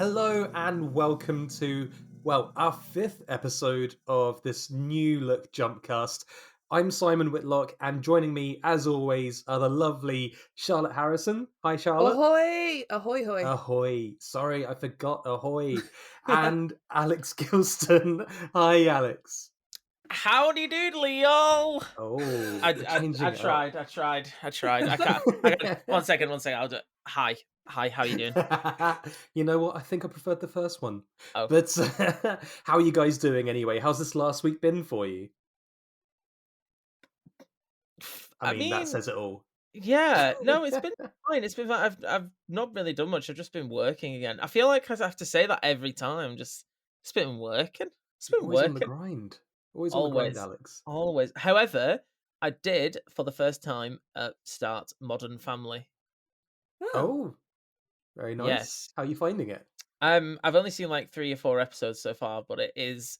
Hello and welcome to, our fifth episode of this new look JumpCast. I'm Simon Whitlock, and joining me, as always, are the lovely Charlotte Harrison. Hi, Charlotte. Ahoy! Ahoy, hoy. Ahoy. Sorry, I forgot ahoy. And Alex Gilston. Hi, Alex. Howdy doodly, y'all! Oh, I you're changing it up. tried. I can't. One second. I'll do it. Hi, how you doing? You know what? I think I preferred the first one. Oh. But how are you guys doing anyway? How's this last week been for you? I mean, that says it all. Yeah, no, it's been fine. It's been fine. I've not really done much. I've just been working again. I feel like I have to say that every time. Just it's been working. It's been Always on the working. grind. Always on the grind, Alex. Always. However, I did for the first time start Modern Family. Oh, very nice. Yes. How are you finding it? I've only seen like 3 or 4 episodes so far, but it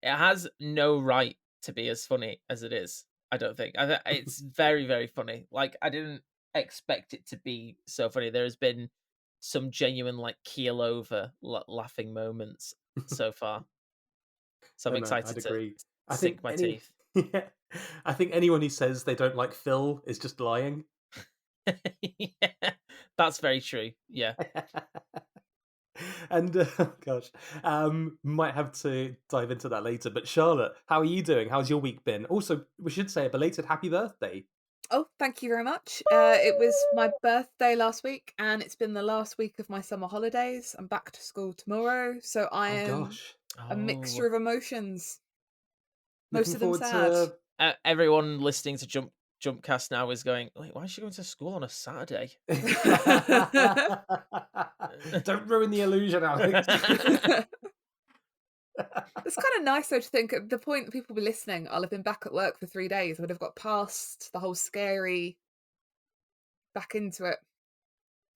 has no right to be as funny as it is. I don't think. It's very, very funny. Like, I didn't expect it to be so funny. There has been some genuine, like, keel over laughing moments so far. So I'm excited I'd agree. to sink my teeth. Yeah, I think anyone who says they don't like Phil is just lying. Yeah, that's very true. Yeah. And gosh, might have to dive into that later. But Charlotte, how are you doing? How's your week been? Also, we should say a belated happy birthday. Oh, thank you very much. It was my birthday last week, and it's been the last week of my summer holidays. I'm back to school tomorrow, so I am Gosh, a mixture of emotions. looking Most of them forward sad. Everyone listening to JumpCast now is going, wait, why is she going to school on a Saturday? Don't ruin the illusion, Alex. It's kind of nice though to think at the point that people will be listening, I'll have been back at work for 3 days. I would have got past the whole scary back into it.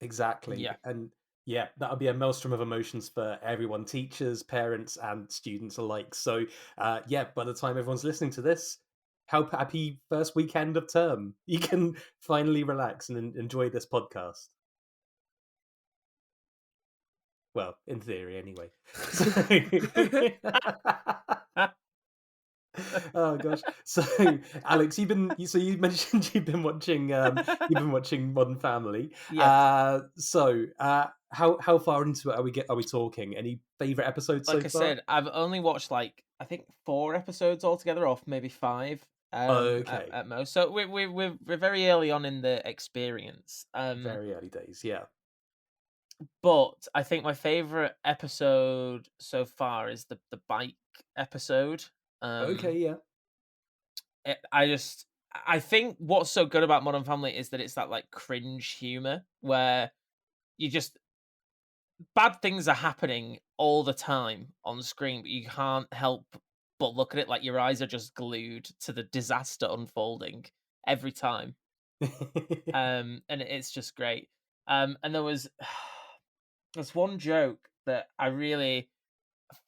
Exactly. Yeah. And yeah, that'll be a maelstrom of emotions for everyone, teachers, parents, and students alike. So yeah, by the time everyone's listening to this, happy first weekend of term. You can finally relax and enjoy this podcast. Well, in theory, anyway. Oh gosh. So, Alex, you mentioned you've been watching Modern Family. Yeah. How far into it are we talking? Any favorite episodes Like so I far? said, I've only watched like I think 4 episodes altogether, or maybe 5 Okay. at most. So we're very early on in the experience. Very early days, yeah. But I think my favorite episode so far is the bike episode. Okay, yeah. I think what's so good about Modern Family is that it's that like cringe humor where you just bad things are happening all the time on screen, but you can't help but look at it like your eyes are just glued to the disaster unfolding every time. And it's just great. And there's one joke that I really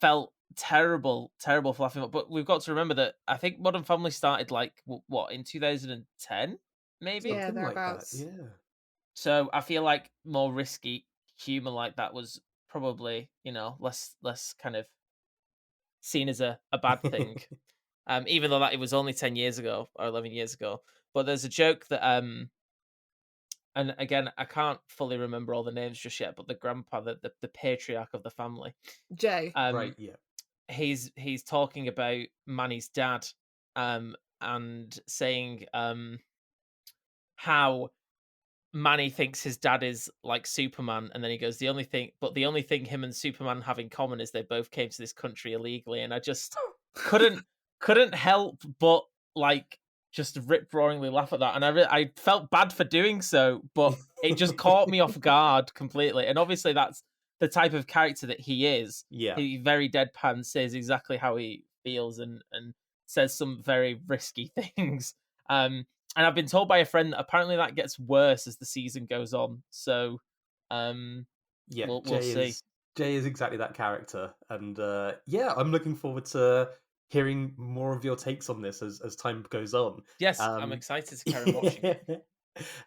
felt terrible for laughing at, but we've got to remember that I think Modern Family started like what in 2010 maybe. Yeah, Something like that, thereabouts. yeah. So I feel like more risky humor like that was probably less kind of seen as a bad thing. Even though that it was only 10 years ago or 11 years ago. But there's a joke that and again, I can't fully remember all the names just yet, but the grandpa, the patriarch of the family, Jay. Right, yeah. he's talking about Manny's dad, and saying how Manny thinks his dad is like Superman, and then he goes, the only thing him and Superman have in common is they both came to this country illegally, and I just couldn't help but like just rip roaringly laugh at that, and I felt bad for doing so, but it just caught me off guard completely, and obviously that's the type of character that he is. Yeah. He very deadpan says exactly how he feels and says some very risky things. And I've been told by a friend that apparently that gets worse as the season goes on. So, Yeah, we'll see. Jay is exactly that character, and yeah, I'm looking forward to hearing more of your takes on this as time goes on. Yes, I'm excited to carry on watching.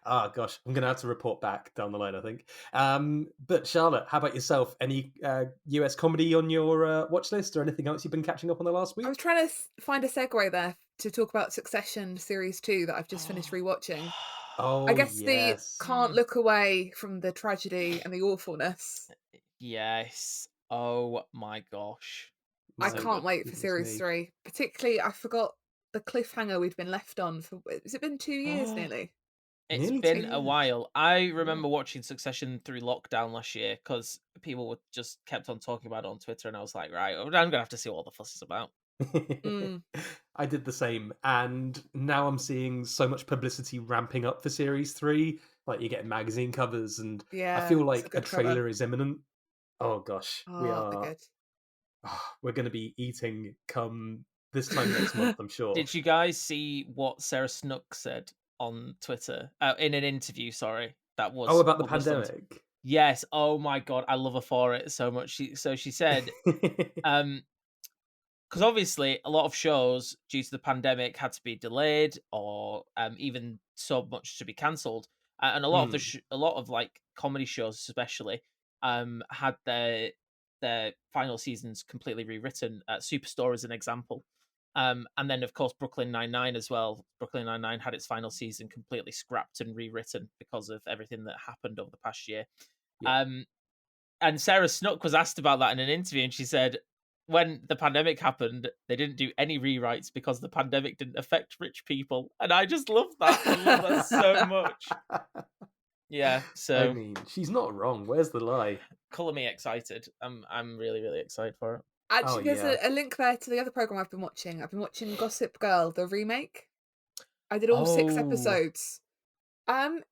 Oh gosh, I'm gonna have to report back down the line, I think. But Charlotte, how about yourself? Any US comedy on your watch list, or anything else you've been catching up on the last I was week? trying to find a segue there to talk about Succession series 2 that I've just finished rewatching. I Oh guess the yes, can't look away from the tragedy and the awfulness. Yes. Oh my gosh. I So my can't good. wait for goodness series me. 3. Particularly, I forgot the cliffhanger we'd been left on for has it been 2 years Oh, nearly? it's Nearly 2 been a years. while. I Yeah. remember watching Succession through lockdown last year because people were just kept on talking about it on Twitter, and I was like, right, I'm gonna have to see what all the fuss is about. Mm, I did the same, and now I'm seeing so much publicity ramping up for Series 3. Like, you're getting magazine covers, and I yeah, feel it's a like a good cover. trailer is imminent. Oh gosh, Oh, they're good. we're gonna be eating come this time next month, I'm sure. Did you guys see what Sarah Snook said on Twitter in an interview? Sorry, that Oh, was about the published on. pandemic? Yes. Oh my god, I love her for it so much. She said, um, because obviously a lot of shows due to the pandemic had to be delayed or even so much to be cancelled, and a lot of Mm, a lot of like comedy shows especially had their final seasons completely rewritten. Superstore is an example. And then of course Brooklyn Nine-Nine as well. Brooklyn Nine-Nine had its final season completely scrapped and rewritten because of everything that happened over the past year. yeah. Um, and Sarah Snook was asked about that in an interview, and she said, when the pandemic happened, they didn't do any rewrites because the pandemic didn't affect rich people. And I just love that. I love that so much. Yeah, I so mean, she's not wrong. Where's the lie? color me excited. I'm really, really excited for it. Oh Actually, there's yeah. a link there to the other program I've been watching. I've been watching Gossip Girl, the remake. I did all 6 Oh, episodes.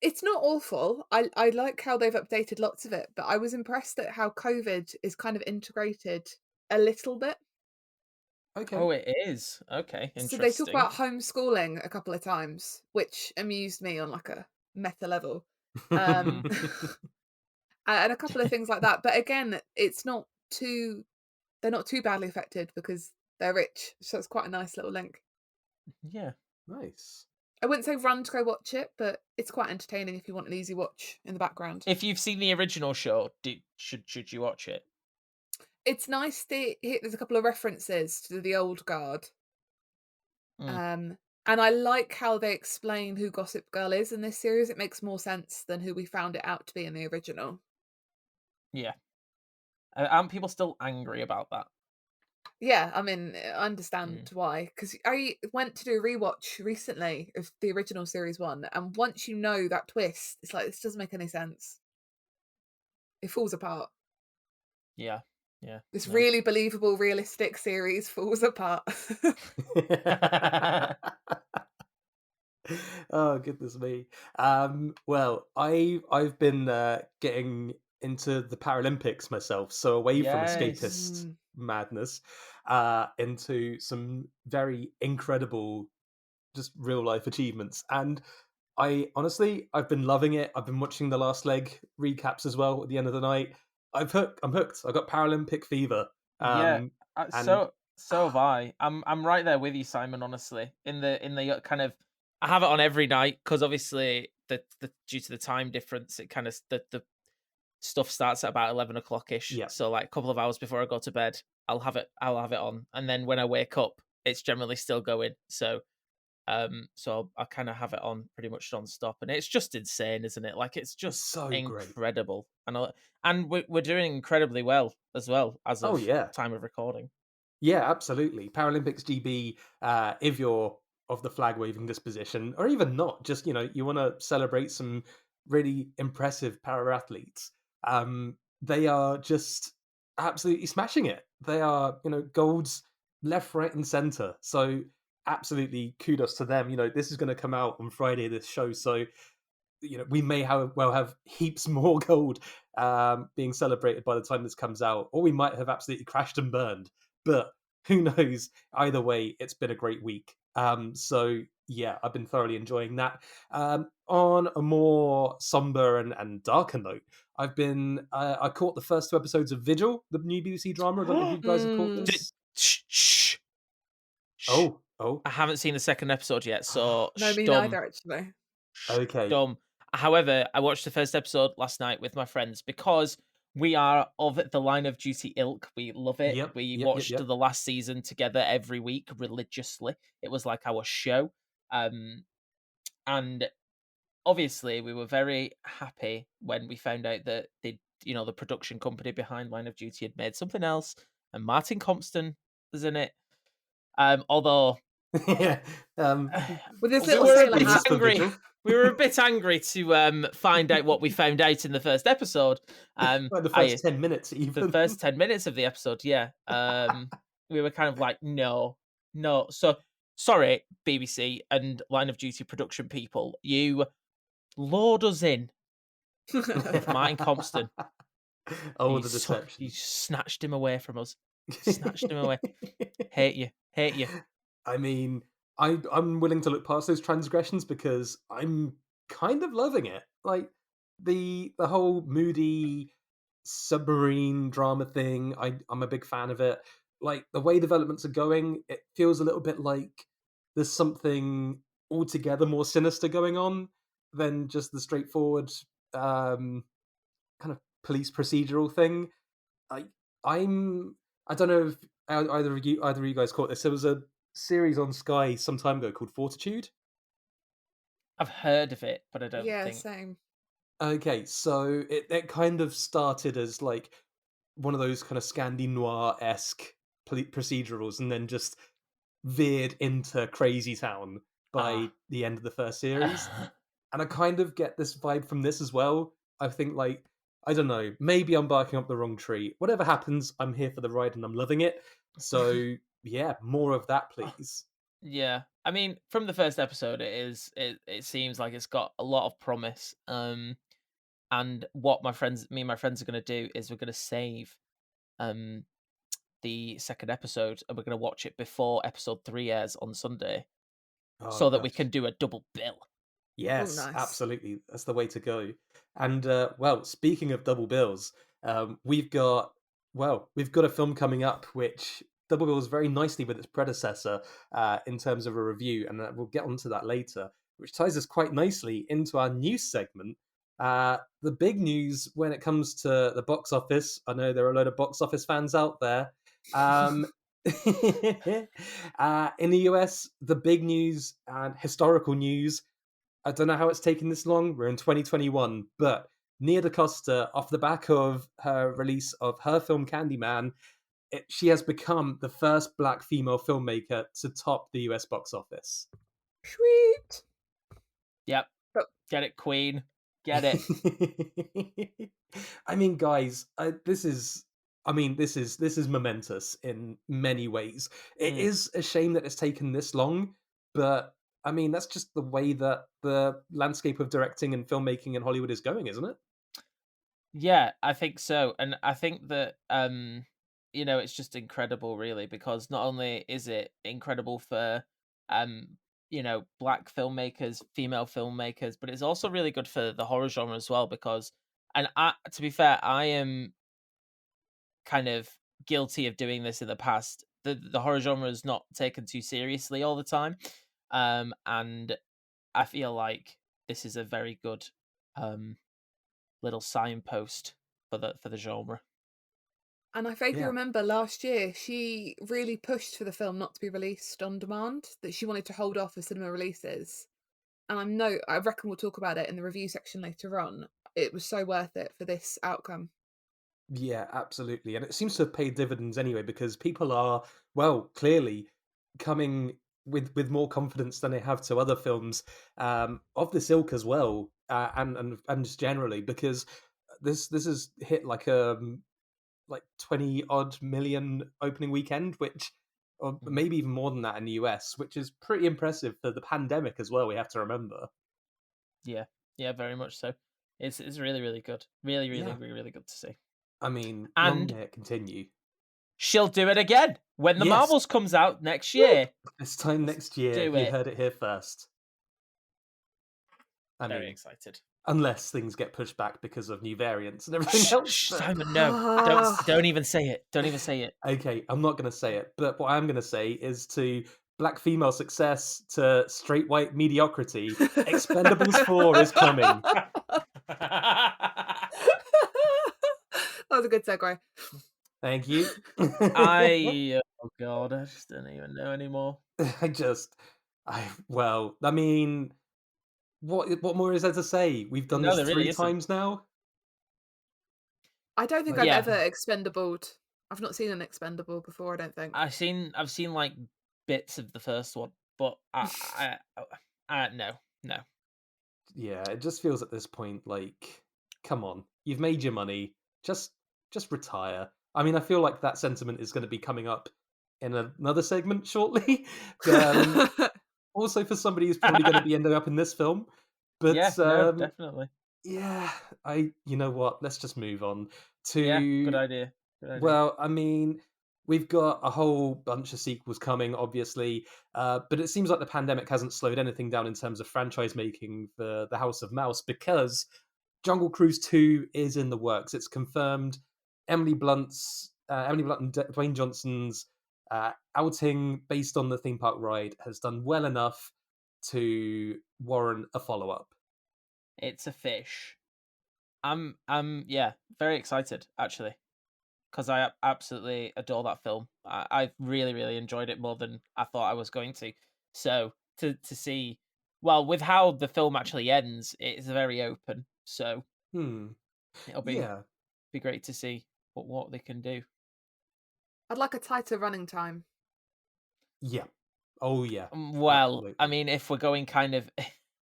It's not awful. I like how they've updated lots of it, but I was impressed at how COVID is kind of integrated a little bit. Okay. oh, it is. Okay, So they talk interesting. about homeschooling a couple of times, which amused me on like a meta level. Um, and a couple of things like that. But again, it's not too they're not too badly affected because they're rich. So it's quite a nice little link. Yeah. Nice. I wouldn't say run to go watch it, but it's quite entertaining if you want an easy watch in the background. If you've seen the original show, should you watch it? It's nice to hear there's a couple of references to the old guard. Mm, Um, and I like how they explain who Gossip Girl is in this series. It makes more sense than who we found it out to be in the original. yeah. Aren't people still angry about that? Yeah, I mean, I Mm, understand why. Because I went to do a rewatch recently of the original series one, and once you know that twist, it's like this doesn't make any sense. It falls apart. yeah. Yeah. This No. really believable, realistic series falls apart. Oh goodness me. Well, I've been getting into the Paralympics myself, so away from Yes. escapist Mm. madness, into some very incredible, just real life achievements. And I honestly, I've been loving it. I've been watching the last leg recaps as well at the end of the night. I'm hooked. I got Paralympic fever. Yeah. Um, and So have I. I'm right there with you, Simon. Honestly, in the kind of, I have it on every night because obviously the due to the time difference, it kind of the stuff starts at about 11 o'clock ish. yeah, So like a couple of hours before I go to bed, I'll have it on, and then when I wake up, it's generally still going. So I kind of have it on pretty much non-stop, and it's just insane, isn't it? Like it's it's just so great. incredible, and we're doing incredibly well as well as Oh of yeah. time of recording. Yeah, absolutely. Paralympics GB, if you're of the flag waving disposition, or even not, just you want to celebrate some really impressive para athletes. They are just absolutely smashing it. They are, golds left, right, and center. So absolutely kudos to them. This is going to come out on Friday. This show, so we may have heaps more gold being celebrated by the time this comes out, or we might have absolutely crashed and burned. But who knows? Either way, it's been a great week. So yeah, I've been thoroughly enjoying that. On a more somber and darker note, I caught the first 2 episodes of Vigil, the new BBC drama. I don't know if you guys have caught Mm. D- this. shh, shh, shh. Oh, oh. I haven't seen the second episode yet, so No, shh, me dumb, neither, actually. Okay. dumb. However, I watched the first episode last night with my friends because we are of the Line of Duty ilk. We love it. Yep. We Yep. Yep. watched Yep. the last season together every week religiously. It was like our show. And obviously we were very happy when we found out that the production company behind Line of Duty had made something else, and Martin Compston was in it. Although Yeah. With this we little were a sailor bit hat. angry. We were a bit angry to find out what we found out in the first episode. Like the first 10 minutes, The even. first 10 minutes of the episode, yeah. We were kind of like, no. So sorry, BBC and Line of Duty production people, you lured us in with Martin Compston. Oh, the deception. You snatched him away from us. Snatched him away. Hate you. I mean, I'm willing to look past those transgressions because I'm kind of loving it. Like the whole moody submarine drama thing. I'm a big fan of it. Like the way developments are going, it feels a little bit like there's something altogether more sinister going on than just the straightforward kind of police procedural thing. I I'm I don't know if either of you guys caught this. There was a series on Sky some time ago called Fortitude. I've heard of it, but I don't Yeah, think same. Okay, so it kind of started as like one of those kind of Scandi noir esque procedurals, and then just veered into Crazy Town by ah. the end of the first series. And I kind of get this vibe from this as well. I think, like, I don't know, maybe I'm barking up the wrong tree. Whatever happens, I'm here for the ride and I'm loving it. So yeah, more of that, please. Yeah, I mean, from the first episode, it seems like it's got a lot of promise. And what me and my friends are going to do is we're going to save um the second episode, and we're going to watch it before episode 3 airs on Sunday, Oh so that we gosh. can do a double bill. Oh, Yes, nice. absolutely. That's the way to go. And well, speaking of double bills, we've got we've got a film coming up which double bills very nicely with its predecessor in terms of a review, and we'll get onto that later, which ties us quite nicely into our news segment. The big news when it comes to the box office, I know there are a load of box office fans out there. Um, in the US, the big news and historical news, I don't know how it's taken this long. We're in 2021, but Nia DaCosta, off the back of her release of her film Candyman, she has become the first black female filmmaker to top the US box office. Sweet. Yep, But get it, Queen, get it. I mean, guys, this is momentous in many ways. It is a shame that it's taken this long, but I mean, that's just the way that the landscape of directing and filmmaking in Hollywood is going, isn't it? Yeah, I think so. And I think that it's just incredible really, because not only is it incredible for um black filmmakers, female filmmakers, but it's also really good for the horror genre as well, because to be fair, I am kind of guilty of doing this in the past. The horror genre is not taken too seriously all the time. And I feel like this is a very good little signpost for the genre. And I vaguely Yeah. remember last year she really pushed for the film not to be released on demand, that she wanted to hold off for cinema releases. And I reckon we'll talk about it in the review section later on. It was so worth it for this outcome. Yeah, absolutely. And it seems to have paid dividends anyway, because people are, well, clearly coming with more confidence than they have to other films of this ilk as well, and just generally, because this has hit like 20 odd million opening weekend, which, or maybe even more than that in the US, which is pretty impressive for the pandemic as well, we have to remember. Yeah, very much so. It's really, really good. Really, really, Yeah. really, really good to see. I mean, long And may it continue. she'll do it again when the Yes. Marvels comes out next year. This time next year, do you it. heard it here first. I Very mean, excited. unless things get pushed back because of new variants and everything else. Shh, but- Simon, no. Don't even say it. Don't even say it. Okay, I'm not going to say it, but what I'm going to say is to black female success to straight white mediocrity, Expendables 4 is coming. That was a good segue. Thank you. Oh god, I just don't even know anymore. I mean, what more is there to say? We've done No, this there really 3 isn't. times now. I don't think Like, I've Yeah. ever expendabled. I've not seen an expendable before, I don't think. I've seen like bits of the first one, but no. yeah, it just feels at this point like, come on, you've made your money, just retire. I mean, I feel like that sentiment is going to be coming up in another segment shortly. Also for somebody who's probably going to be ending up in this film. Yeah, But no, definitely. yeah, you know what? Let's just move on Yeah, good to. idea. Good idea. Well, I mean, we've got a whole bunch of sequels coming, obviously, but it seems like the pandemic hasn't slowed anything down in terms of franchise making for the House of Mouse because Jungle Cruise 2 is in the works. It's confirmed. Emily Blunt and Dwayne Johnson's outing based on the theme park ride has done well enough to warrant a follow up. It's a fish. Yeah, very excited actually, because I absolutely adore that film. I really, really enjoyed it more than I thought I was going to. So to see, well, with how the film actually ends, it's very open. So Hmm. it'll Yeah. be great to see what they can do. I'd like a tighter running time. Yeah. Oh yeah. Well, I Absolutely. mean, if we're going kind of,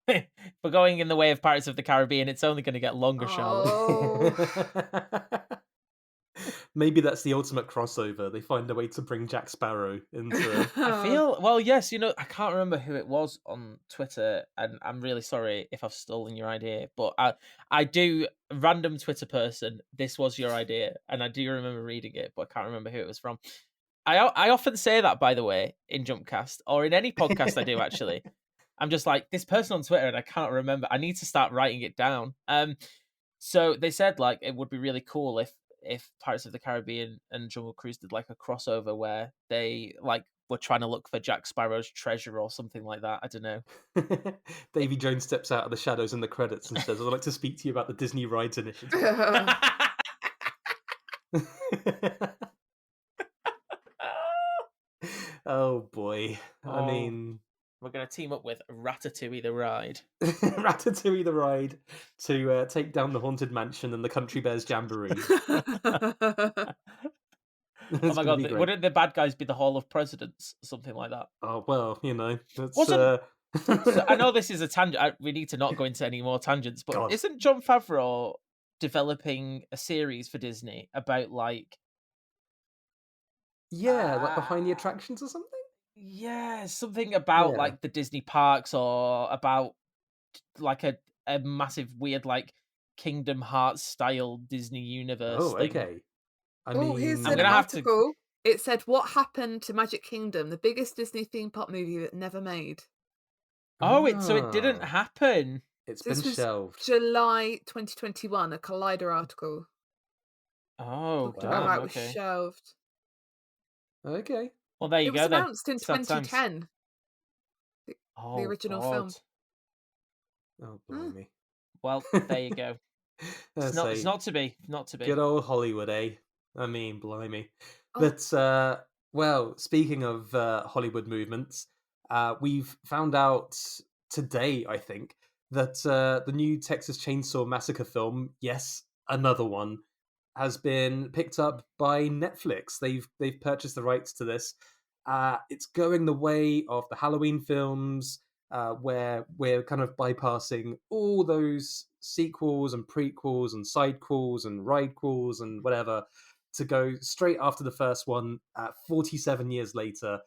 if we're going in the way of Pirates of the Caribbean, it's only going to get longer, Charlotte. Oh. Maybe that's the ultimate crossover. They find a way to bring Jack Sparrow into. I feel well, yes, I can't remember who it was on Twitter, and I'm really sorry if I've stolen your idea, but I do random Twitter person. This was your idea, and I do remember reading it, but I can't remember who it was from. I often say that, by the way, in JumpCast or in any podcast I do. Actually, I'm just like this person on Twitter, and I can't remember. I need to start writing it down. So they said like it would be really cool if Pirates of the Caribbean and Jungle Cruise did like a crossover where they like were trying to look for Jack Sparrow's treasure or something like that. I don't know. Davy Jones steps out of the shadows in the credits and says, "I'd like to speak to you about the Disney Rides Initiative." Oh boy. I Oh, mean, we're gonna team up with Ratatouille the ride. Ratatouille the ride to take down the Haunted Mansion and the Country Bears Jamboree. Oh It's my going to god, be great. wouldn't the bad guys be the Hall of Presidents? Something like that. Oh, well, that's... Wasn't So I know this is a tangent. We need to not go into any more tangents, but God. isn't Jon Favreau developing a series for Disney about like Yeah, like behind the attractions or something? yeah, something about Yeah. like the Disney parks or about like a massive weird like Kingdom Hearts style Disney universe Oh, thing. okay. I Oh, here's mean... an gonna have to- article. It said, "What happened to Magic Kingdom, the biggest Disney theme park movie that never made?" Oh, it didn't Ah, happen. it's This been was shelved. July 2021, a Collider article Oh talking about wow. how it was okay. shelved. Okay. Well, there you It was go then. announced in Sad times. 2010, the Oh original god. film. Oh, Hmm. blimey. Well, there you go. It's Let's not say, not to be. good old Hollywood, eh? I mean, blimey. Oh. But, well, speaking of Hollywood movements, we've found out today, I think, that the new Texas Chainsaw Massacre film, yes, another one, has been picked up by Netflix. They've purchased the rights to this. It's going the way of the Halloween films, where we're kind of bypassing all those sequels and prequels and sidequels and ridequels and whatever to go straight after the first one 47 years later.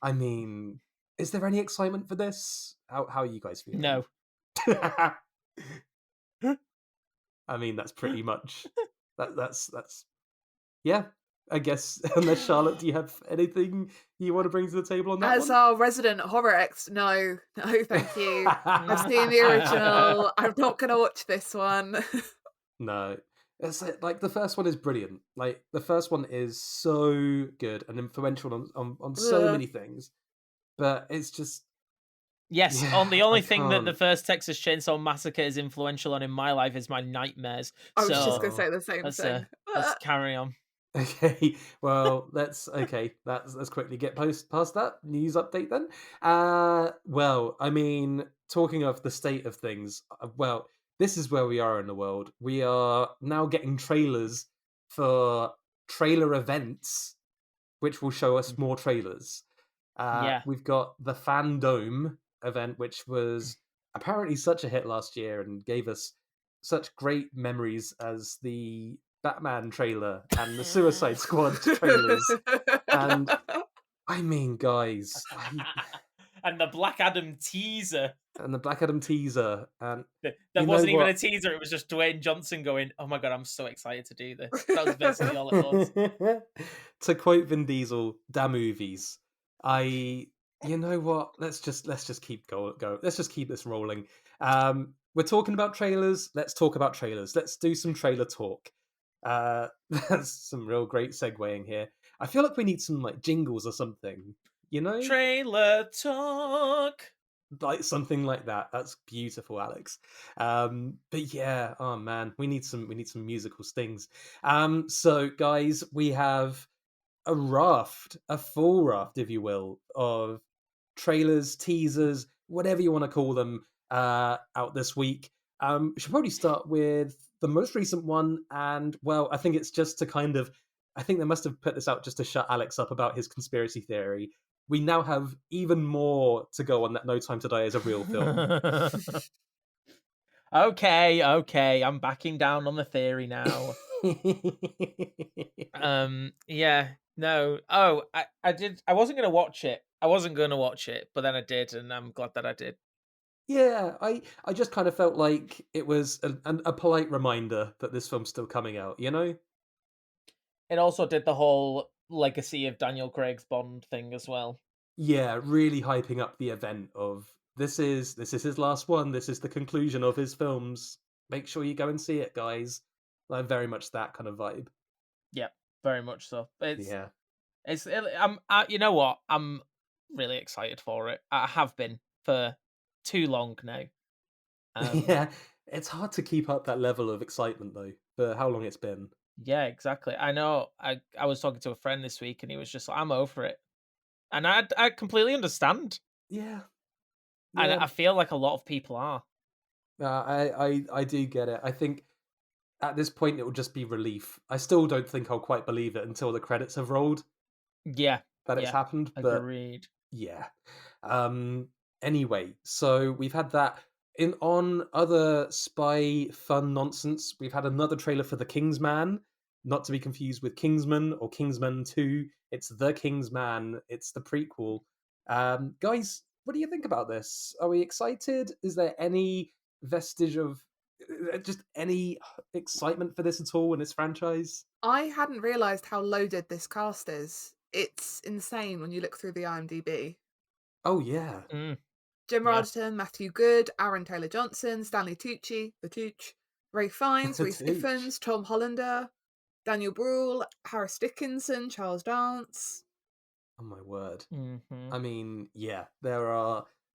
I mean, is there any excitement for this? How are you guys feeling? No. I mean, that's pretty much that's yeah. I guess unless Charlotte, do you have anything you want to bring to the table on that As one? our resident horror no, thank you. I've seen the original. I'm not going to watch this one. No. It's like the first one is brilliant. Like the first one is so good and influential on so Ugh. many things. but it's just Yes, on the yeah, I only thing that the can't. first Texas Chainsaw Massacre is influential on in my life is my nightmares. I was just gonna So Oh. say the same thing. let's carry on. Okay, well, let's quickly get past that news update then. Well, I mean, talking of the state of things, well, this is where we are in the world. We are now getting trailers for trailer events, which will show us Mm, more trailers. yeah. We've got the Fandome event, which was apparently such a hit last year and gave us such great memories as the Batman trailer and the Suicide Squad trailers. And I mean, guys, And the Black Adam teaser. and the Black Adam teaser, and you That know wasn't even what? a teaser, it was just Dwayne Johnson going, "Oh my god, I'm so excited to do this." That was basically all it was. To quote Vin Diesel, "Da movies." I, you know what? Let's just keep go. Let's just keep this rolling. We're talking about trailers. Let's talk about trailers. Let's do some trailer talk. That's some real great segueing here. I feel like we need some like jingles or something. You know, Trailer talk. like something like that. That's beautiful, Alex. But yeah, oh man, we need some musical stings. So guys, we have a full raft, if you will, of trailers, teasers, whatever you want to call them, out this week. We should probably start with the most recent one, and well, I think it's just to kind of, I think they must have put this out just to shut Alex up about his conspiracy theory. We now have even more to go on that No Time to Die is a real film. Okay, okay, I'm backing down on the theory now. Yeah, no. Oh, I did. I wasn't gonna watch it. I wasn't gonna watch it, but then I did, and I'm glad that I did. Yeah, I just kind of felt like it was a polite reminder that this film's still coming out, you know? It also did the whole legacy of Daniel Craig's Bond thing as well. Yeah, really hyping up the event of this is his last one. This is the conclusion of his films. Make sure you go and see it, guys. Like very much that kind of vibe. Yeah, very much so. Yeah. You know what? I'm really excited for it. I have been for too long now. Um, Yeah. It's hard to keep up that level of excitement though, for how long it's been. yeah, exactly. I know. I was talking to a friend this week, and he was just like, "I'm over it," and I completely understand, Yeah. and Yeah. I feel like a lot of people are. I do get it. I think at this point it will just be relief. I still don't think I'll quite believe it until the credits have rolled Yeah, that it's yeah, happened, but agreed. yeah. Um, anyway, so we've had that. In on other spy fun nonsense, we've had another trailer for The Kingsman, not to be confused with Kingsman or Kingsman 2. It's The Kingsman. It's the prequel. Guys, what do you think about this? Are we excited? Is there any vestige of just any excitement for this at all in this franchise? I hadn't realised how loaded this cast is. It's insane when you look through the IMDb. Oh yeah. Mm, Jim yeah. Arterton, Matthew Good, Aaron Taylor Johnson, Stanley Tucci, the Tooch, Ray Fiennes, The Reese Tooch. Ifans, Tom Hollander, Daniel Bruhl, Harris Dickinson, Charles Dance. Oh my word. Hmm. I mean, yeah,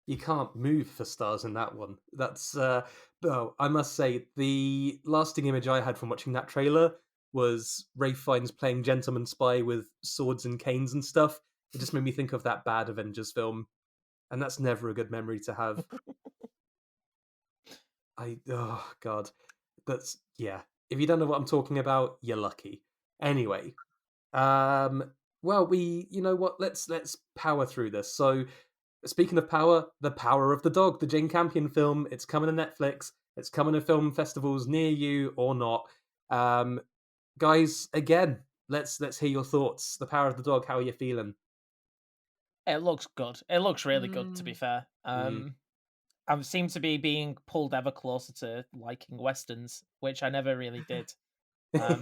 you can't move for stars in that one. That's though I must say the lasting image I had from watching that trailer was Rafe Fiennes playing gentleman spy with swords and canes and stuff. It just made me think of that bad Avengers film, and that's never a good memory to have. Oh god, that's yeah. If you don't know what I'm talking about, you're lucky. Anyway, well, you know what? Let's power through this. So speaking of power, The Power of the Dog, the Jane Campion film, it's coming to Netflix. It's coming to film festivals near you or not. Um, guys, again, let's hear your thoughts. The Power of the Dog, how are you feeling? It looks good. It looks really good, to be Mm. fair. Mm. I seem to be being pulled ever closer to liking westerns, which I never really did. Um,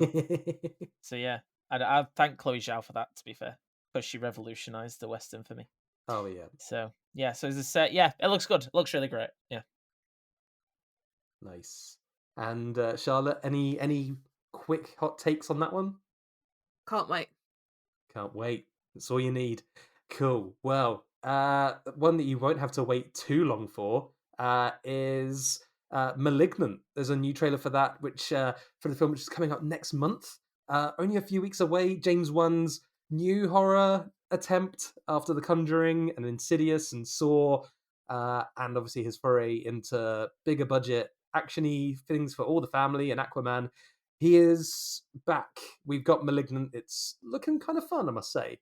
so yeah, I thank Chloe Zhao for that. To be fair, because she revolutionized the western for me. Oh yeah, So yeah, so as I said, yeah, it looks good. It looks really great. Yeah. nice. And Charlotte, any quick hot takes on that one? Can't wait. Can't wait. That's all you need. Cool. Well, one that you won't have to wait too long for is Malignant. There's a new trailer for that, which for the film, which is coming out next month. Only a few weeks away. James Wan's new horror attempt after The Conjuring and Insidious and Saw, and obviously his foray into bigger budget actiony things for all the family and Aquaman. He is back. We've got Malignant. It's looking kind of fun, I must say.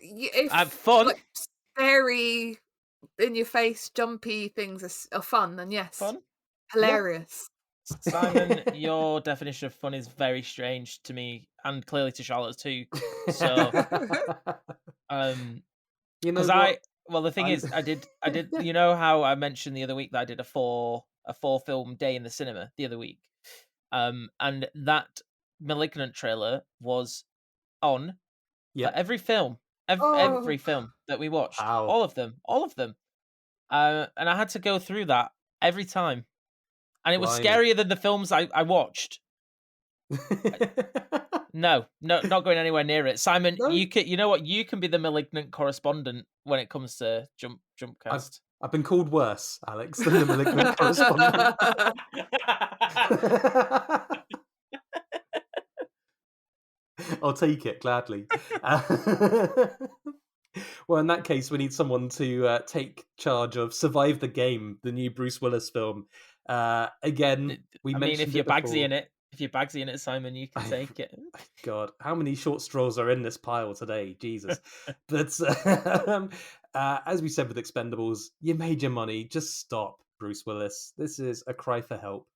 If Fun. like scary, in your face, jumpy things are fun, then yes, Fun. hilarious. Simon, your definition of fun is very strange to me, and clearly to Charlotte too. So, you know because well, the thing is, I did. You know how I mentioned the other week that I did a four film day in the cinema the other week, and that Malignant trailer was on for every film, every film that we watched, Wow. all of them, and I had to go through that every time. And it was scarier than the films I watched. No, not going anywhere near it. Simon, No. you know what? You can be the Malignant correspondent when it comes to JumpCast. I've been called worse, Alex, than the Malignant correspondent. I'll take it gladly. Well, in that case, we need someone to take charge of Survive the Game, the new Bruce Willis film. Again, I mean, if you're Bagsy in it, Simon, you can take it. God, how many short straws are in this pile today? Jesus. But as we said with Expendables, you made your money. Just stop, Bruce Willis. This is a cry for help.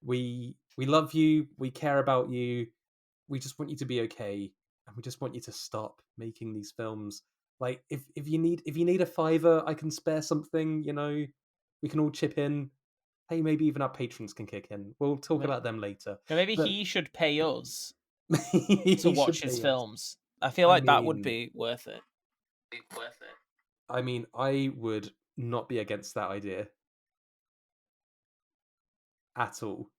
We love you. We care about you. We just want you to be okay, and we just want you to stop making these films. Like, if you need a $5, I can spare something. You know, we can all chip in. Hey, maybe even our patrons can kick in. We'll talk about them later. Maybe he should pay us to watch his films. I feel like that would be worth it. I mean, I would not be against that idea at all.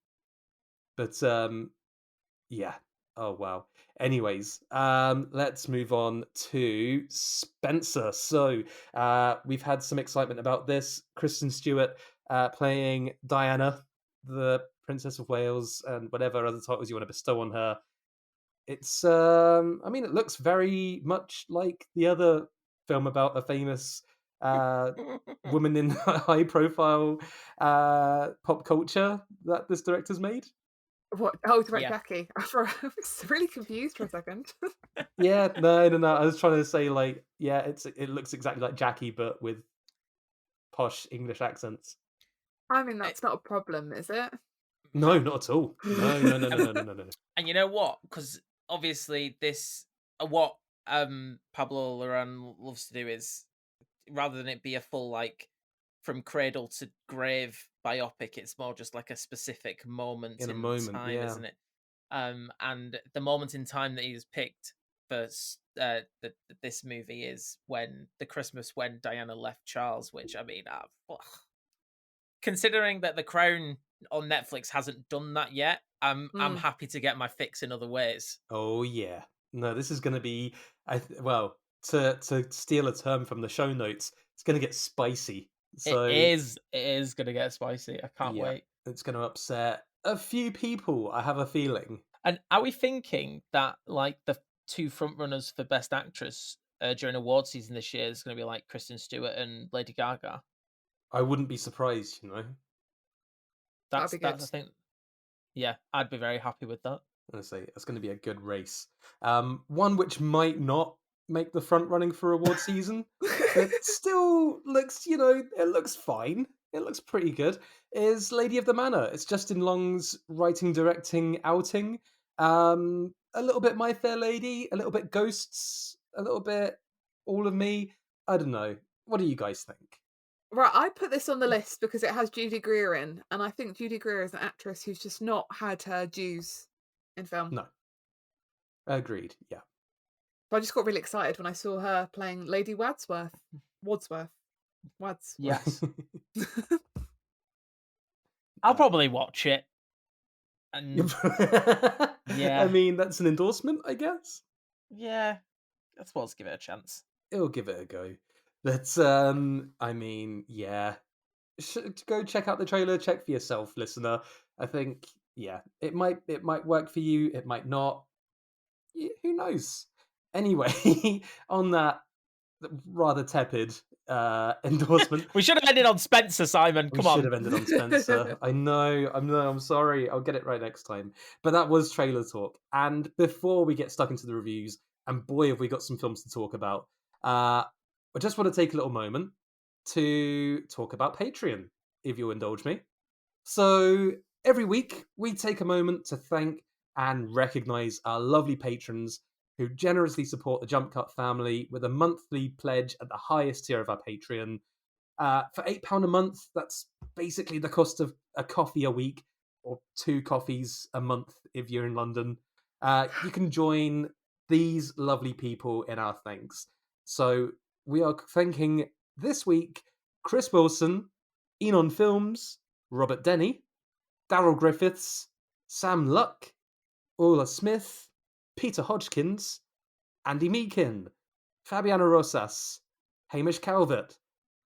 But yeah. Oh wow. Anyways, let's move on to Spencer. So we've had some excitement about this. Kristen Stewart playing Diana, the Princess of Wales, and whatever other titles you want to bestow on her. It's I mean, it looks very much like the other film about a famous woman in high profile pop culture that this director's made. What? Oh, it's right, Jackie. I was really confused for a second. Yeah, no. I was trying to say, like, yeah, it looks exactly like Jackie, but with posh English accents. I mean, that's not a problem, is it? No, not at all. No. And you know what? Because obviously, what Pablo Larraín loves to do is, rather than it be a full like from cradle to grave biopic, it's more just like a specific moment in time, yeah. isn't it? And the moment in time that he's picked for this movie is when the Christmas when Diana left Charles, which I mean, considering that The Crown on Netflix hasn't done that yet, I'm happy to get my fix in other ways. Oh yeah, no, this is going to be, well, to steal a term from the show notes, it's going to get spicy. So it is going to get spicy. I can't wait. It's going to upset a few people, I have a feeling. And are we thinking that like the two frontrunners for Best Actress during award season this year is going to be like Kristen Stewart and Lady Gaga? I wouldn't be surprised, you know. That's I think. Yeah, I'd be very happy with that. I'm going to say it's going to be a good race. One which might not make the front running for award season, but still looks, you know, it looks fine. It looks pretty good. Is Lady of the Manor. It's Justin Long's writing, directing outing. A little bit My Fair Lady, a little bit Ghosts, a little bit All of Me. I don't know. What do you guys think? Right, I put this on the list because it has Judy Greer in, and I think Judy Greer is an actress who's just not had her dues in film. No. Agreed, yeah. So I just got really excited when I saw her playing Lady Wadsworth. Yes. I'll probably watch it. And yeah. I mean, that's an endorsement, I guess. Yeah. I suppose give it a chance. It'll give it a go. But I mean, yeah, go check out the trailer. Check for yourself, listener. I think, yeah, it might work for you. It might not. Who knows? Anyway, on that rather tepid endorsement, We should have ended on Spencer, Simon. we Come should on. have ended on Spencer. I know. I'm sorry. I'll get it right next time. But that was trailer talk. And before we get stuck into the reviews, and boy, have we got some films to talk about. I just want to take a little moment to talk about Patreon, if you'll indulge me. So every week, we take a moment to thank and recognize our lovely patrons who generously support the JumpCut family with a monthly pledge at the highest tier of our Patreon. For £8 a month, that's basically the cost of a coffee a week, or 2 coffees a month if you're in London. You can join these lovely people in our thanks. So we are thanking this week Chris Wilson, Enon Films, Robert Denny, Daryl Griffiths, Sam Luck, Orla Smith, Peter Hodgkins, Andy Meakin, Fabiana Rosas, Hamish Calvert,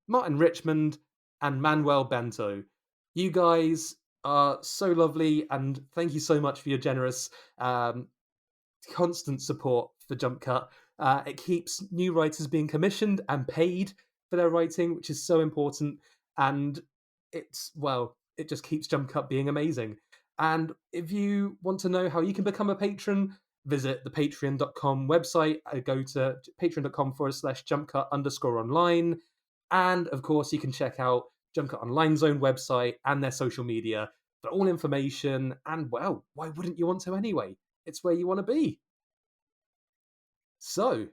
Martin Richmond, and Manuel Bento. You guys are so lovely, and thank you so much for your generous, constant support for JumpCut. It keeps new writers being commissioned and paid for their writing, which is so important. And it just keeps JumpCut being amazing. And if you want to know how you can become a patron, visit the patreon.com website. Go to patreon.com/jumpcut_online. And of course, you can check out JumpCut Online's own website and their social media for all information. And well, why wouldn't you want to anyway? It's where you want to be. So,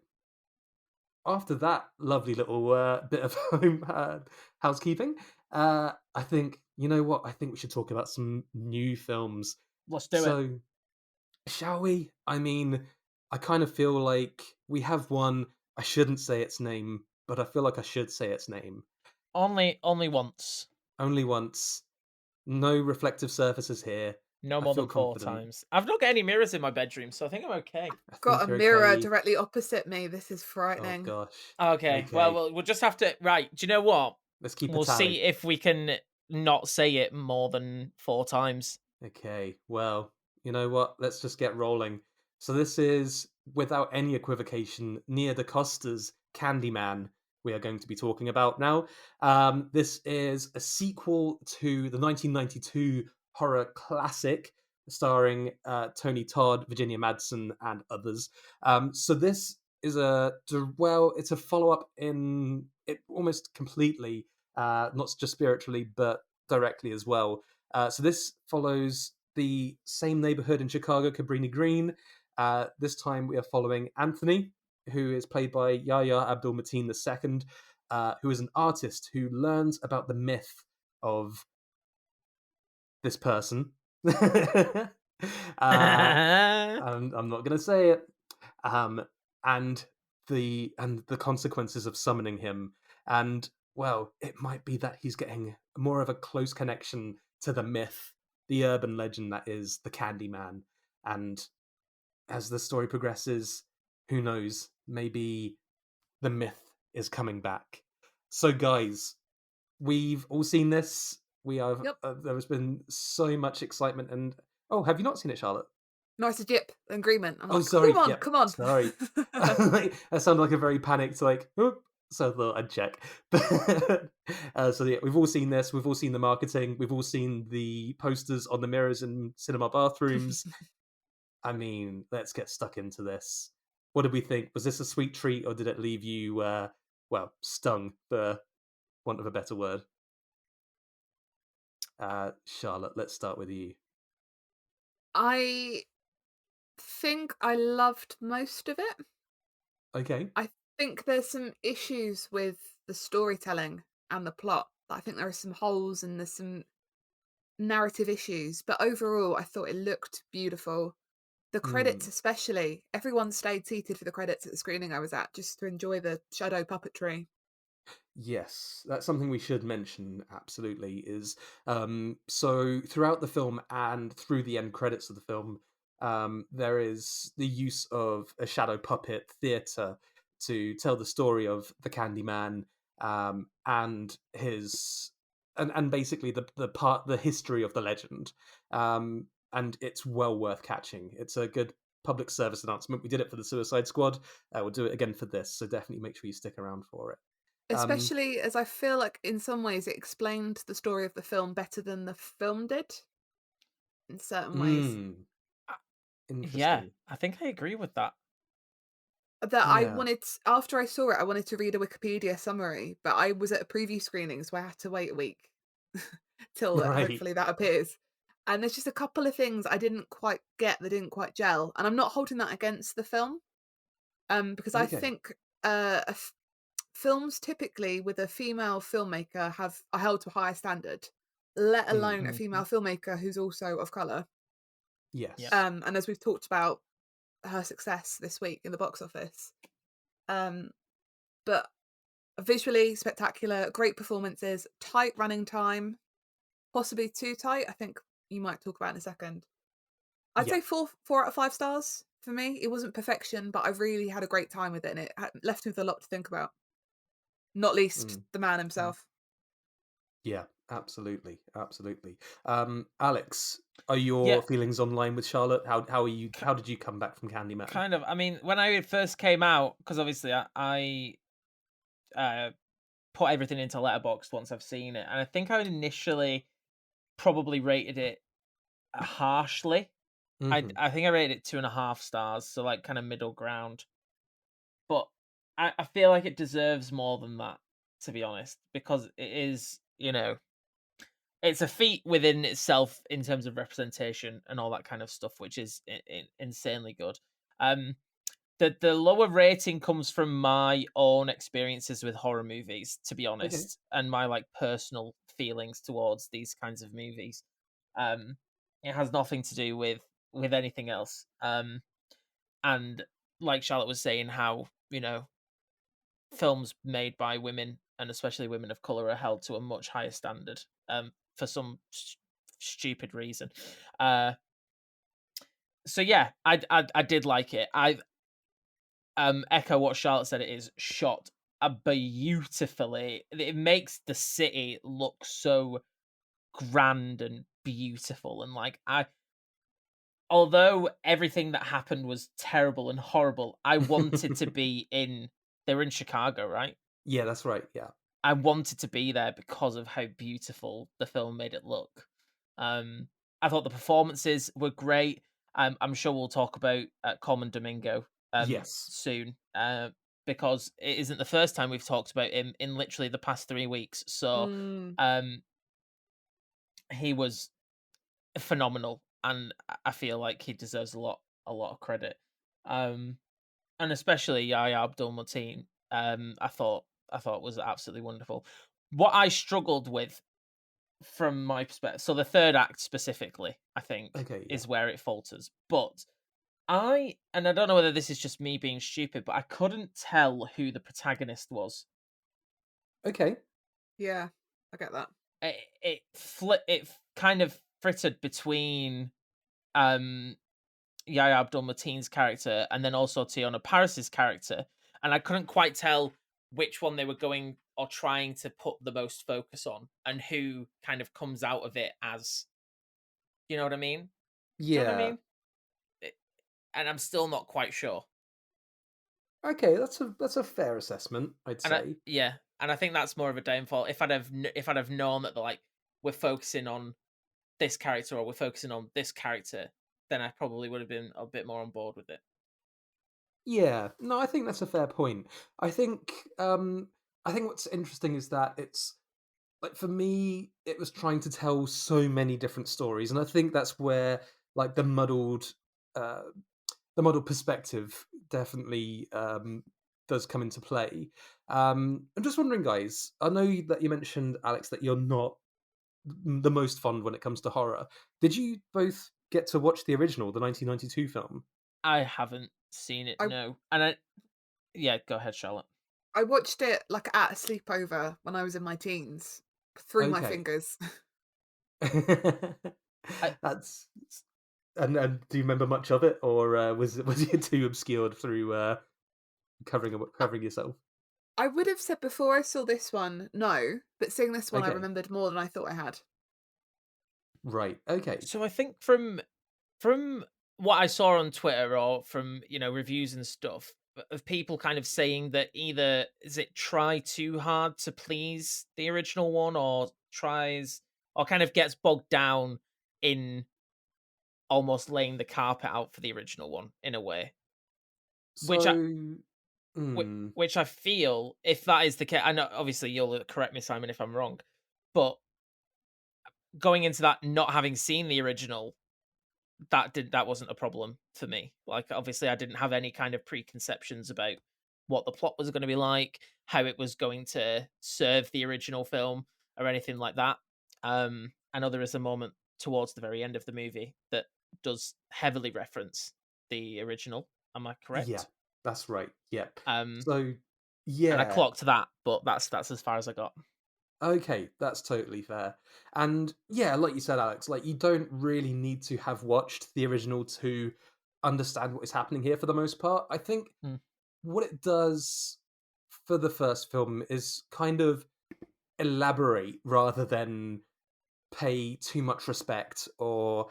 after that lovely little bit of housekeeping, I think, you know what? I think we should talk about some new films. Let's do it. So, shall we? I mean, I kind of feel like we have one. I shouldn't say its name, but I feel like I should say its name. Only once. Only once. No reflective surfaces here. No I more feel than 4 confident. times. I've not got any mirrors in my bedroom, so I think I'm okay. I Got think a you're mirror okay. directly opposite me. This is Oh frightening. gosh. Okay. Well, we'll just have to. Right. Do you know what? Let's keep a We'll tally. see if we can not say it more than 4 times. Okay, well, you know what? Let's just get rolling. So this is, without any equivocation, near DaCosta's Candyman we are going to be talking about now. This is a sequel to the 1992 horror classic starring Tony Todd, Virginia Madsen, and others. So this is it's a follow-up in it almost completely, not just spiritually, but directly as well. So this follows the same neighborhood in Chicago, Cabrini Green. This time we are following Anthony, who is played by Yahya Abdul-Mateen II, who is an artist who learns about the myth of this person. I'm not going to say it. And the consequences of summoning him. And well, it might be that he's getting more of a close connection to the myth, the urban legend that is the Candyman. And as the story progresses, who knows? Maybe the myth is coming back. So, guys, we've all seen this. We have. Yep. There has been so much excitement, and have you not seen it, Charlotte? No, it's a jip agreement. I'm Oh, like, sorry. come on, Yep, come on. sorry. That sounded like a very panicked, like, "Oop," so I thought I'd check. So yeah, we've all seen this. We've all seen the marketing. We've all seen the posters on the mirrors in cinema bathrooms. I mean, let's get stuck into this. What did we think? Was this a sweet treat, or did it leave you, stung, for want of a better word? Charlotte, let's start with you. I think I loved most of it. Okay. I think there's some issues with the storytelling and the plot. I think there are some holes and there's some narrative issues, but overall I thought it looked beautiful. The credits especially, everyone stayed seated for the credits at the screening I was at just to enjoy the shadow puppetry. Yes, that's something we should mention, absolutely, is so throughout the film and through the end credits of the film, there is the use of a shadow puppet theatre to tell the story of the Candyman, and his and basically the history of the legend. And it's well worth catching. It's a good public service announcement. We did it for the Suicide Squad. We'll do it again for this, so definitely make sure you stick around for it. Um, Especially as I feel like in some ways it explained the story of the film better than the film did in certain ways. mm, Uh, yeah, Interesting. I think I agree with that. That I Yeah. wanted after I saw it, I wanted to read a Wikipedia summary, but I was at a preview screening, so I had to wait a week till Right. hopefully that appears. And there's just a couple of things I didn't quite get, that didn't quite gel, and I'm not holding that against the film, because I Okay. think films typically with a female filmmaker are held to a higher standard, let Mm. alone a female Mhm. filmmaker who's also of color. Yeah. Yes. And as we've talked about her success this week in the box office, um, but visually spectacular, great performances, tight running time, possibly too tight. I think you might talk about in a second. I'd Yeah. say 4 out of 5 stars for me. It wasn't perfection, but I really had a great time with it, and it left me with a lot to think about. Not least Mm. the man Mm. himself. Yeah. Absolutely. Absolutely. Alex, are Yeah, your feelings online with Charlotte? How are you? k- How did you come back from Candyman? kind of. I mean, when I first came out, because obviously I put everything into Letterboxd once I've seen it, and I think I initially probably rated it harshly. Hmm. I think I rated it 2.5 stars, so like kind of middle ground. But I feel like it deserves more than that, to be honest, because it is, it's a feat within itself in terms of representation and all that kind of stuff, which is insanely good. Um, the lower rating comes from my own experiences with horror movies, to be Okay. honest, and my like personal feelings towards these kinds of movies. Um, it has nothing to do with anything else. And like Charlotte was saying, how films made by women and especially women of color are held to a much higher standard, for some stupid reason. Uh, so yeah, I did like it. I echo what Charlotte said. It is shot beautifully. It makes the city look so grand and beautiful, and like although everything that happened was terrible and horrible, I wanted to be in. They were in Chicago, right? Yeah, that's right. Yeah. I wanted to be there because of how beautiful the film made it look. Um, I thought the performances were great. I'm sure we'll talk about Coleman Domingo Yes. soon, because it isn't the first time we've talked about him in literally the past 3 weeks. So Mm. um, he was phenomenal, and I feel like he deserves a lot of credit. Um, and especially Yahya Abdul-Mateen, I thought was absolutely wonderful. What I struggled with from my perspective, so the third act specifically, I think, Okay. Yeah. is where it falters. But and I don't know whether this is just me being stupid, but I couldn't tell who the protagonist was. Okay. Yeah, I get that. It kind of frittered between um Yahya Abdul-Mateen's character and then also Tiona Paris's character, and I couldn't quite tell which one they were going or trying to put the most focus on, and who kind of comes out of it as, you know what I mean? Do you know what I Yeah. mean? It- and I'm still not quite sure. Okay. That's a fair assessment, I'd And say. and I think that's more of a downfall. If I'd have known that they're like, we're focusing on this character or we're focusing on this character, then I probably would have been a bit more on board with it. Yeah, no, I think that's a fair point. I think I think what's interesting is that it's like for me, it was trying to tell so many different stories, and I think that's where like uh, the muddled perspective definitely does come into play. I'm just wondering, guys. I know that you mentioned Alex that you're not the most fond when it comes to horror. Did you both get to watch the original, the 1992 film? I haven't seen it, I no. Yeah, go ahead, Charlotte. I watched it like at a sleepover when I was in my teens, through my Okay. fingers. I That's and do you remember much of it, or was it too obscured through? covering yourself. I would have said before I saw this one, no, but seeing this one, I Okay, remembered more than I thought I had. right. Okay, So I think from what I saw on Twitter or from reviews and stuff of people kind of saying that either is it try too hard to please the original one or tries or kind of gets bogged down in almost laying the carpet out for the original one in a way, which I so hmm, which I feel if that is the case, I know obviously you'll correct me, Simon, if I'm wrong, but going into that not having seen the original, that wasn't a problem for me. Like obviously I didn't have any kind of preconceptions about what the plot was going to be like, how it was going to serve the original film or anything like that. I know there is a moment towards the very end of the movie that does heavily reference the original. Am I yeah, correct? that's right. Yep. Um, So and I yeah, clocked that, but that's as far as I got. okay, that's totally fair. And yeah, like you said, Alex, like you don't really need to have watched the original to understand what is happening here for the most part. I think Mm. what it does for the first film is kind of elaborate rather than pay too much respect or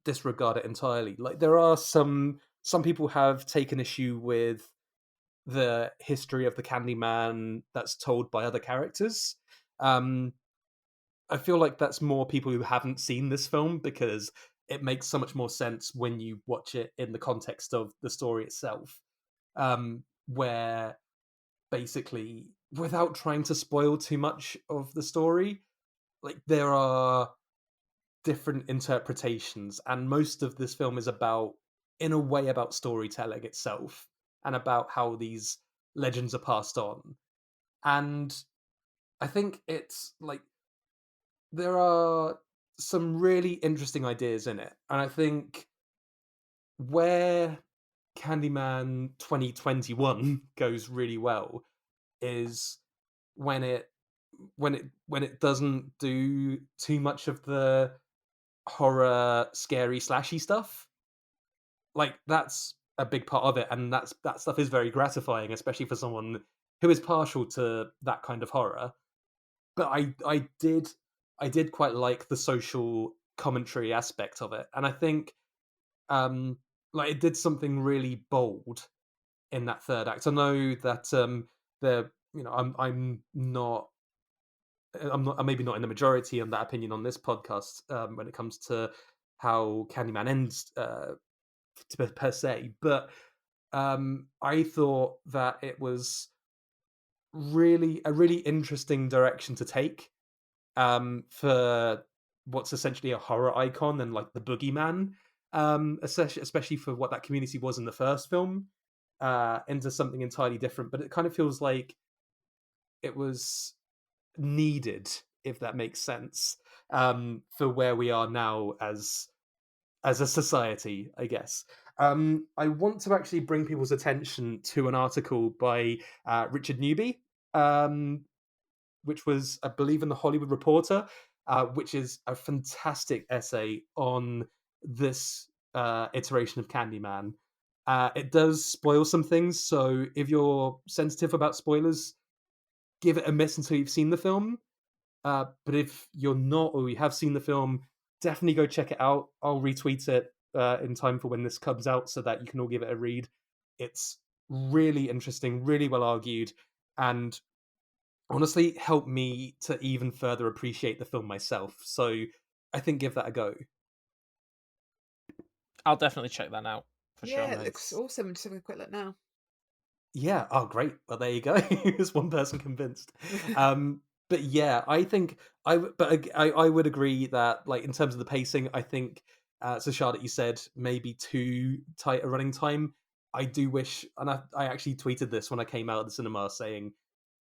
disregard it entirely. Like there are some people have taken issue with the history of the Candyman that's told by other characters. Um, I feel like that's more people who haven't seen this film because it makes so much more sense when you watch it in the context of the story itself. Where basically, without trying to spoil too much of the story, like there are different interpretations, and most of this film is about, in a way, about storytelling itself and about how these legends are passed on. And I think it's like there are some really interesting ideas in it. And I think where Candyman 2021 goes really well is when it doesn't do too much of the horror, scary, slashy stuff. Like that's a big part of it, and that stuff is very gratifying, especially for someone who is partial to that kind of horror. But I did quite like the social commentary aspect of it, and I think um like it did something really bold in that third act. I know that the you know I'm maybe not in the majority on that opinion on this podcast when it comes to how Candyman ends per se, but I thought that it was really a really interesting direction to take for what's essentially a horror icon and like the boogeyman, especially for what that community was in the first film, into something entirely different. But it kind of feels like it was needed, if that makes sense, for where we are now as a society, I guess. I want to actually bring people's attention to an article by Richard Newby, um, which was, I believe, in the Hollywood Reporter, which is a fantastic essay on this iteration of Candyman. It does spoil some things, so if you're sensitive about spoilers, give it a miss until you've seen the film. But if you're not, or you have seen the film, definitely go check it out. I'll retweet it in time for when this comes out so that you can all give it a read. It's really interesting, really well argued, and honestly helped me to even further appreciate the film myself. So I think give that a go. I'll definitely check that out for Yeah, sure. it looks Nice. awesome. I'm just having a quick look now. Yeah. Oh, great. Well, there you go. There's one person convinced. But yeah, I think I would agree that like in terms of the pacing, I think so Charlotte, you said maybe too tight a running time. I do wish, and I actually tweeted this when I came out of the cinema saying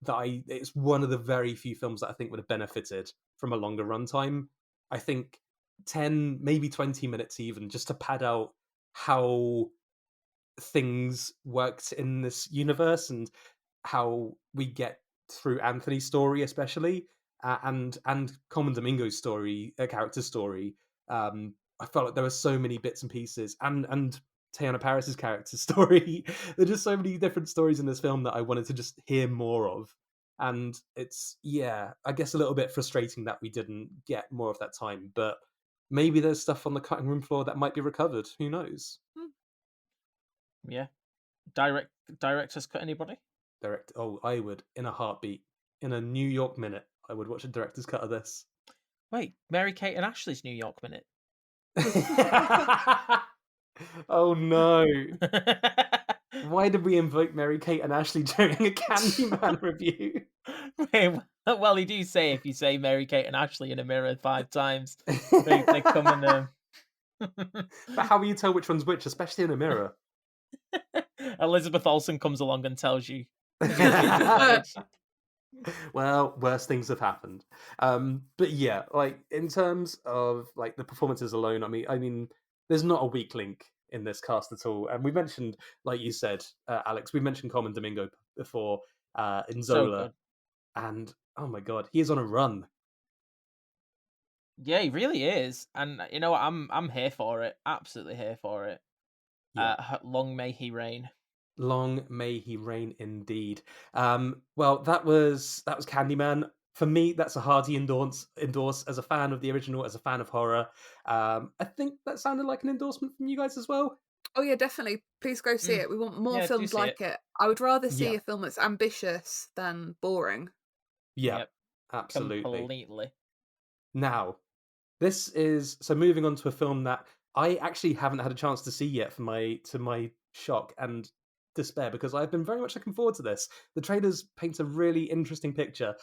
that it's one of the very few films that I think would have benefited from a longer runtime. I think 10, maybe 20 minutes even, just to pad out how things worked in this universe and how we get through Anthony's story, especially, and Common Domingo's story, character story. I felt like there were so many bits and pieces, and Teyana Paris's character's story. There's just so many different stories in this film that I wanted to just hear more of. And it's, yeah, I guess a little bit frustrating that we didn't get more of that time, but maybe there's stuff on the cutting room floor that might be recovered. Who knows? Yeah. Director's cut, anybody? Oh, I would, in a heartbeat, in a New York minute, I would watch a director's cut of this. Wait, Mary Kate and Ashley's New York Minute. Oh no. Why did we invoke Mary Kate and Ashley during a Candyman review? Wait, well, you do say if you say Mary Kate and Ashley in a mirror 5 times, they come in. But how will you tell which one's which, especially in a mirror? Elizabeth Olsen comes along and tells you. Well, worse things have happened. But yeah, like in terms of like the performances alone, I mean, there's not a weak link in this cast at all. And we mentioned, like you said, Alex, we mentioned Common Domingo before in So Zola, good. and oh my god, he is on a run. Yeah, he really is, and you know what? I'm here for it. Absolutely here for it. Yeah. Long may he reign. Long may he reign indeed. Well, that was Candyman. For me, that's a hearty endorse as a fan of the original, as a fan of horror. I think that sounded like an endorsement from you guys as well. Oh yeah, definitely. Please go see it. We want more Yeah, do films see like it. I would rather see Yeah. a film that's ambitious than boring. Yeah, Yep, absolutely. completely. Now, this is so moving on to a film that I actually haven't had a chance to see yet, to my shock and despair, because I've been very much looking forward to this. The trailers paint a really interesting picture.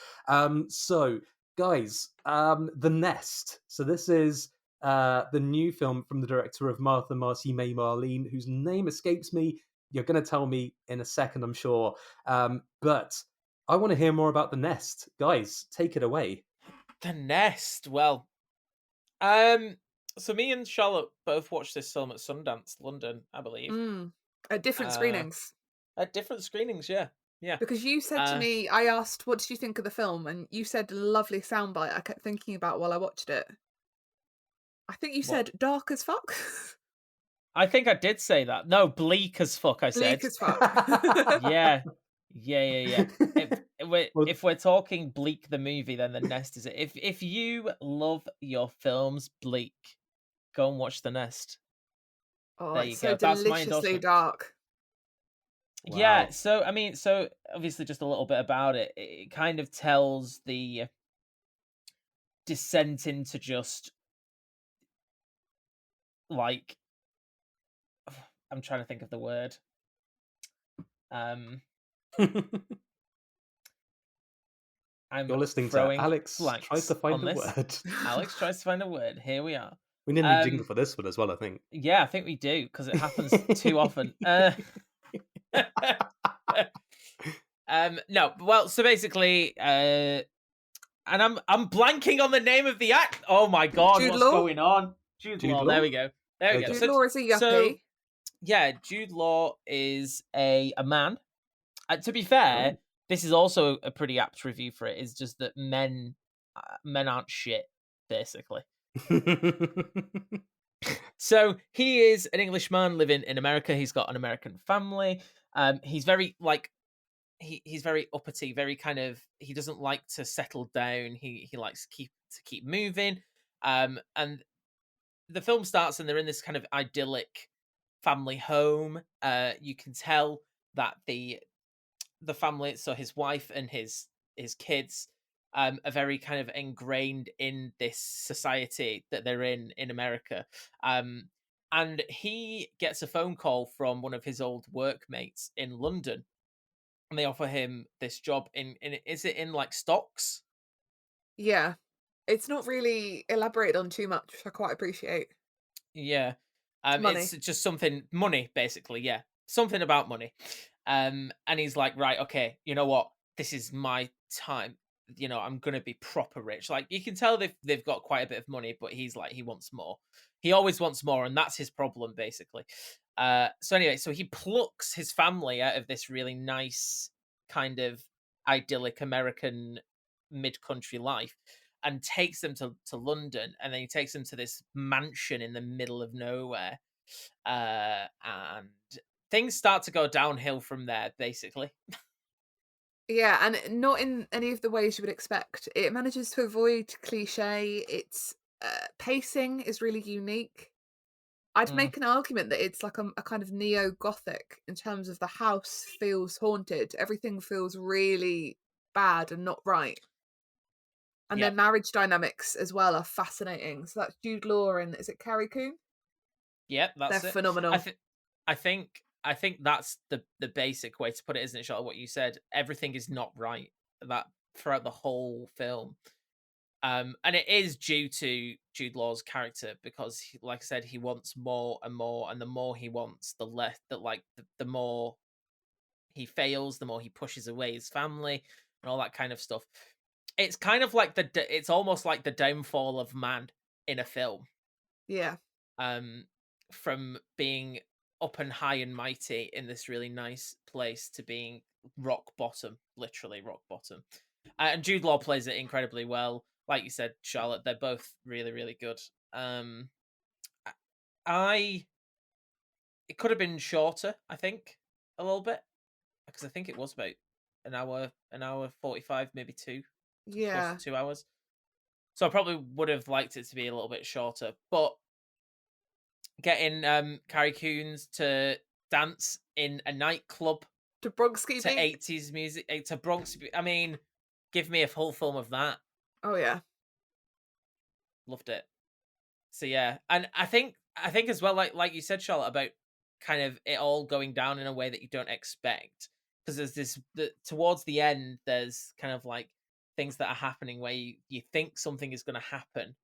So, guys, The Nest. So this is the new film from the director of Martha, Marcy, May, Marlene, whose name escapes me. You're going to tell me in a second, I'm sure. But I want to hear more about The Nest. Guys, take it away. The Nest. Well, so me and Charlotte both watched this film at Sundance, London, I believe. At different screenings. At different screenings, yeah. Because you said to me, I asked, "What did you think of the film?" And you said a lovely soundbite I kept thinking about while I watched it. I think you said dark as fuck. I think I did say that. No, bleak as fuck. I said Bleak as fuck. yeah. Well- If we're talking bleak the movie, then The Nest is it. If you love your films bleak, go and watch The Nest. Oh, There it's you so go. That's my deliciously endorsement. dark. Yeah, Wow. so obviously just a little bit about it. It kind of tells the descent into just like I'm trying to think of the word. I'm You're listening to throwing Alex tries blanks to find on a this. word. Alex tries to find a word. Here we are. We need a new jingle for this one as well, I think. Yeah, I think we do because it happens too often. No, well, so basically, and I'm blanking on the name of the act. Oh my god, Jude what's Law? going on? Jude Law. There Law? we go. There we go. Okay. Jude Law is a yuppie. Yeah, Jude Law is a man. To be fair, this is also a pretty apt review for it. Is just that men aren't shit, basically. So he is an Englishman living in America. He's got an American family. He's very like he's very uppity, very kind of he doesn't like to settle down. He likes to keep moving. And the film starts and they're in this kind of idyllic family home. You can tell that the family, so his wife and his kids, are very kind of ingrained in this society that they're in America. And he gets a phone call from one of his old workmates in London, and they offer him this job in is it in like stocks? Yeah. It's not really elaborated on too much, which I quite appreciate. Yeah. Money. It's just something money, basically, yeah. Something about money. And he's like, right, okay, you know what? This is my time. You know, I'm gonna be proper rich. Like you can tell they've got quite a bit of money, but he's like he wants more. He always wants more, and that's his problem, basically. So anyway, so he plucks his family out of this really nice kind of idyllic American mid-country life and takes them to London, and then he takes them to this mansion in the middle of nowhere And things start to go downhill from there, basically. Yeah, and not in any of the ways you would expect. It manages to avoid cliche. Its pacing is really unique. I'd Mm, make an argument that it's like a kind of neo-Gothic in terms of the house feels haunted. Everything feels really bad and not right. And their yep, marriage dynamics as well are fascinating. So that's Jude Law and is it Carrie Coon? yep, They're that's it. I phenomenal. think, I think that's the basic way to put it, isn't it, Charlotte? What you said, everything is not right that throughout the whole film. And it is due to Jude Law's character because, like I said, he wants more and more, and the more he wants, the less that the more he fails, the more he pushes away his family and all that kind of stuff. It's kind of like it's almost like the downfall of man in a film. Yeah. Um, from being up and high and mighty in this really nice place to being rock bottom, literally rock bottom. And Jude Law plays it incredibly well. Like you said, Charlotte, they're both really, really good. Um, I It could have been shorter, I think, a little bit, because I think it was about an hour 45, maybe close to Yeah. 2 hours. So I probably would have liked it to be a little bit shorter. But getting Carrie Coons to dance in a nightclub To Bronx to Beat. 80s music, to Bronx, I mean, give me a full film of that. Oh yeah. Loved it. So yeah, and I think as well, like you said, Charlotte, about kind of it all going down in a way that you don't expect, because there's towards the end, there's kind of like things that are happening where you think something is going to happen,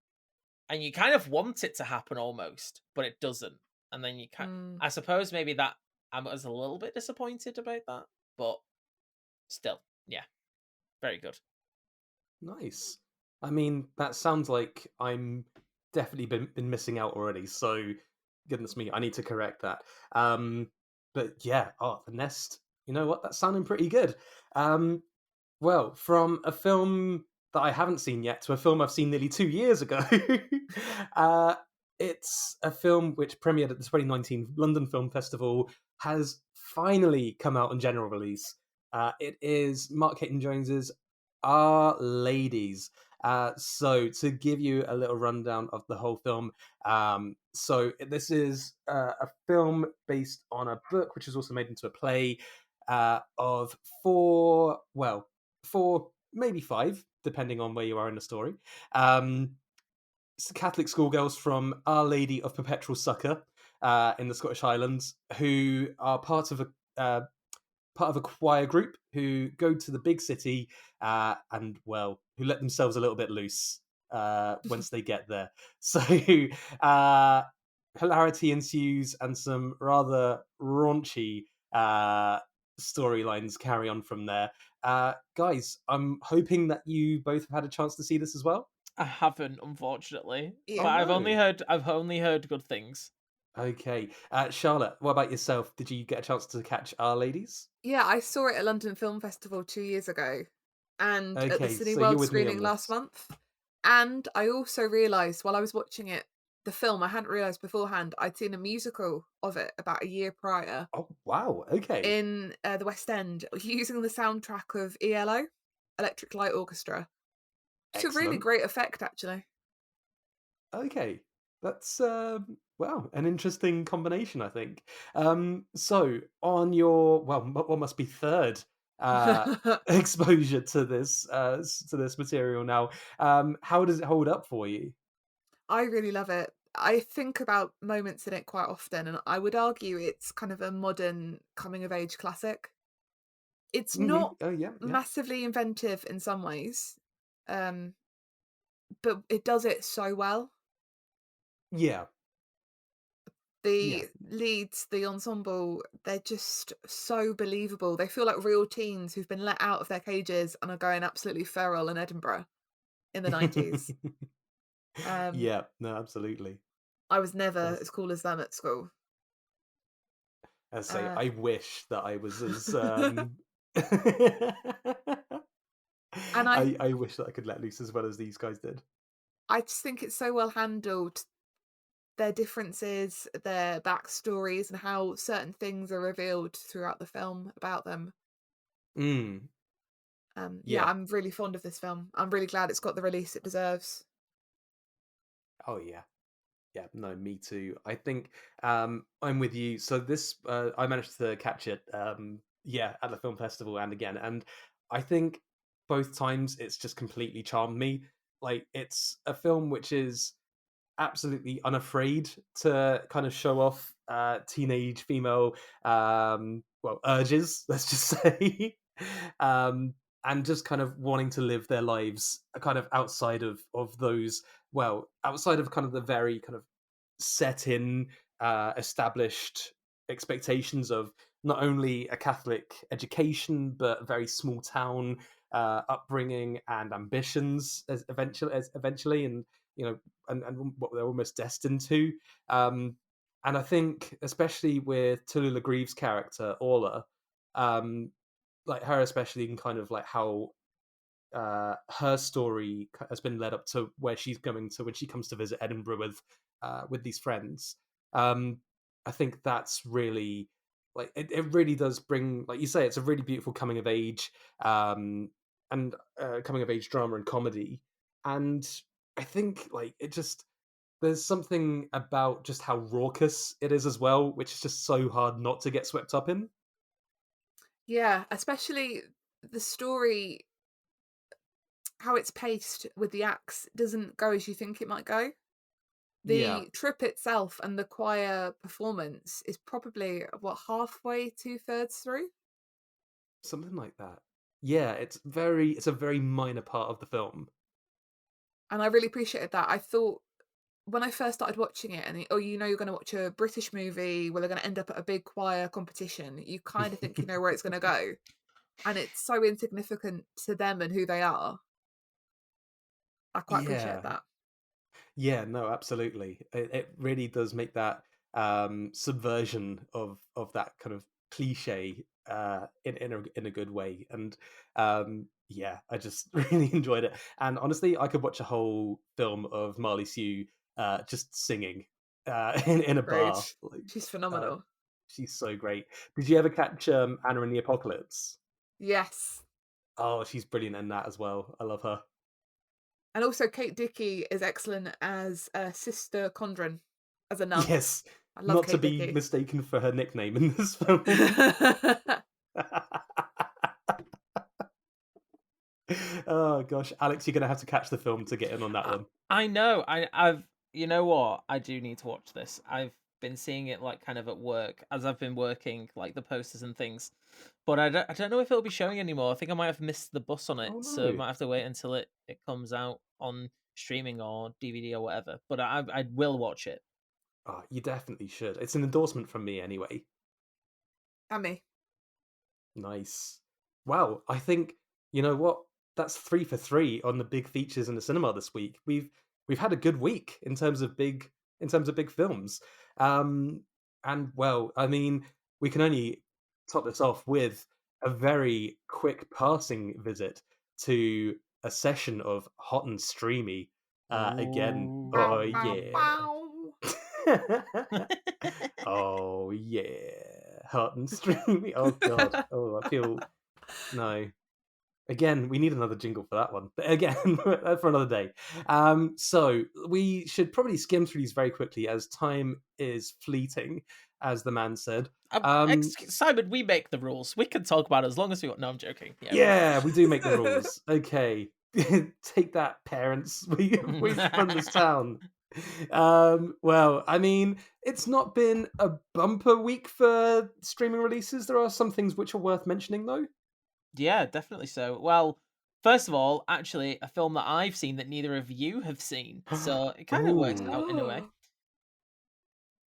and you kind of want it to happen almost, but it doesn't, and then you can Mm. I suppose maybe that I was a little bit disappointed about that, but still, yeah, very good. Nice. I mean, that sounds like I'm definitely been missing out already. So, goodness me, I need to correct that. But yeah, oh, the Nest. You know what? That's sounding pretty good. Um, well, from a film that I haven't seen yet to a film I've seen nearly 2 years ago. uh, it's a film which premiered at the 2019 London Film Festival, has finally come out on general release. It is Mark Hayton Jones's Our Ladies. So, to give you a little rundown of the whole film, so this is a film based on a book, which is also made into a play of four, maybe five, depending on where you are in the story. Um, Catholic schoolgirls from Our Lady of Perpetual Succour in the Scottish Highlands, who are part of a choir group who go to the big city and who let themselves a little bit loose once they get there. So uh, hilarity ensues and some rather raunchy storylines carry on from there. Guys, I'm hoping that you both have had a chance to see this as well. I haven't, unfortunately, Yeah. but Oh no. I've only heard good things. Okay. Charlotte, what about yourself? Did you get a chance to catch Our Ladies? Yeah, I saw it at London Film Festival 2 years ago and at the Okay, so you're Cineworld with me on screening last this. month. And I also realised while I was watching it, the film, I hadn't realised beforehand, I'd seen a musical of it about a year prior Oh wow. Okay. in the West End using the soundtrack of ELO, Electric Light Orchestra. It's a really Excellent. great effect, actually. Okay. That's an interesting combination, I think. So on your what must be third exposure to this material now, how does it hold up for you? I really love it. I think about moments in it quite often, and I would argue it's kind of a modern coming of age classic. It's not Oh yeah, yeah. massively inventive in some ways, um, but it does it so well. Yeah. Yeah. The leads, the ensemble, they're just so believable. They feel like real teens who've been let out of their cages and are going absolutely feral in Edinburgh in the 90s. Um, Yeah, no, absolutely. I was never As as cool as them at school. I say, Uh, I wish that I was as and I wish that I could let loose as well as these guys did. I just think it's so well handled. their differences, their backstories, and how certain things are revealed throughout the film about them. Mm, Yeah, yeah. I'm really fond of this film. I'm really glad it's got the release it deserves. Oh yeah. Yeah, no, me too. I think I'm with you. So this I managed to catch it yeah, at the film festival and again. And I think both times it's just completely charmed me. Like it's a film which is absolutely unafraid to kind of show off teenage female urges, let's just say. um and just kind of wanting to live their lives kind of outside of those, outside of kind of the very kind of set in established expectations of not only a Catholic education but a very small town upbringing and ambitions as eventually, and you know, and what they're almost destined to. Um, and I think, especially with Tallulah Greaves' character Orla, um, like her especially, in kind of like how her story has been led up to where she's going to when she comes to visit Edinburgh with these friends. Um, I think that's really like it really does bring, like you say, it's a really beautiful coming of age and coming of age drama and comedy. And I think like it just there's something about just how raucous it is as well, which is just so hard not to get swept up in. Yeah, especially the story, how it's paced with the acts doesn't go as you think it might go. Yeah, The trip itself and the choir performance is probably what, halfway, two-thirds through? something like that. Yeah, it's a very minor part of the film. And I really appreciated that. I thought when I first started watching it, oh, you're going to watch a British movie where they're going to end up at a big choir competition. You kind of think you know where it's going to go, and it's so insignificant to them and who they are. I quite appreciate Yeah. that. Yeah, no, absolutely. It really does make that subversion of that kind of cliche in a good way. And yeah, I just really enjoyed it. And honestly, I could watch a whole film of Marley Sue just singing in a Agreed. bar. Like, She's uh, phenomenal. she's so great. Did you ever catch Anna in the Apocalypse? Yes. Oh, she's brilliant in that as well. I love her. And also Kate Dickie is excellent as Sister Condren, as a nun. Yes, I love not to Kate be Dickie. mistaken for her nickname in this film. Oh gosh, Alex, you're gonna have to catch the film to get in on that I, one. I know. I've. You know what? I do need to watch this. I've been seeing it like kind of at work as I've been working, like the posters and things. But I don't know if it'll be showing anymore. I think I might have missed the bus on it, Oh so I no. might have to wait until it comes out on streaming or DVD or whatever. But I will watch it. Oh, you definitely should. It's an endorsement from me anyway. Amy. Nice. Wow, I think you know what? That's 3 for 3 on the big features in the cinema this week. We've had a good week in terms of big films. Um and well, I mean, we can only top this off with a very quick passing visit to a session of Hot and Streamy again. Ooh. Oh Bow, bow, yeah. bow. Oh yeah, hot and streamy. Oh god. Oh, I feel no. Again, we need another jingle for that one. But again, for another day. So we should probably skim through these very quickly as time is fleeting, as the man said. Simon, we make the rules. We can talk about it as long as we want. No, I'm joking. Yeah, we Yeah, we do make the rules. Okay. Take that, parents. We run this town. Well, I mean, it's not been a bumper week for streaming releases. There are some things which are worth mentioning, though. Yeah, definitely so. Well, first of all, actually, a film that I've seen that neither of you have seen, so it kind of works Oh, out in a way. Oh,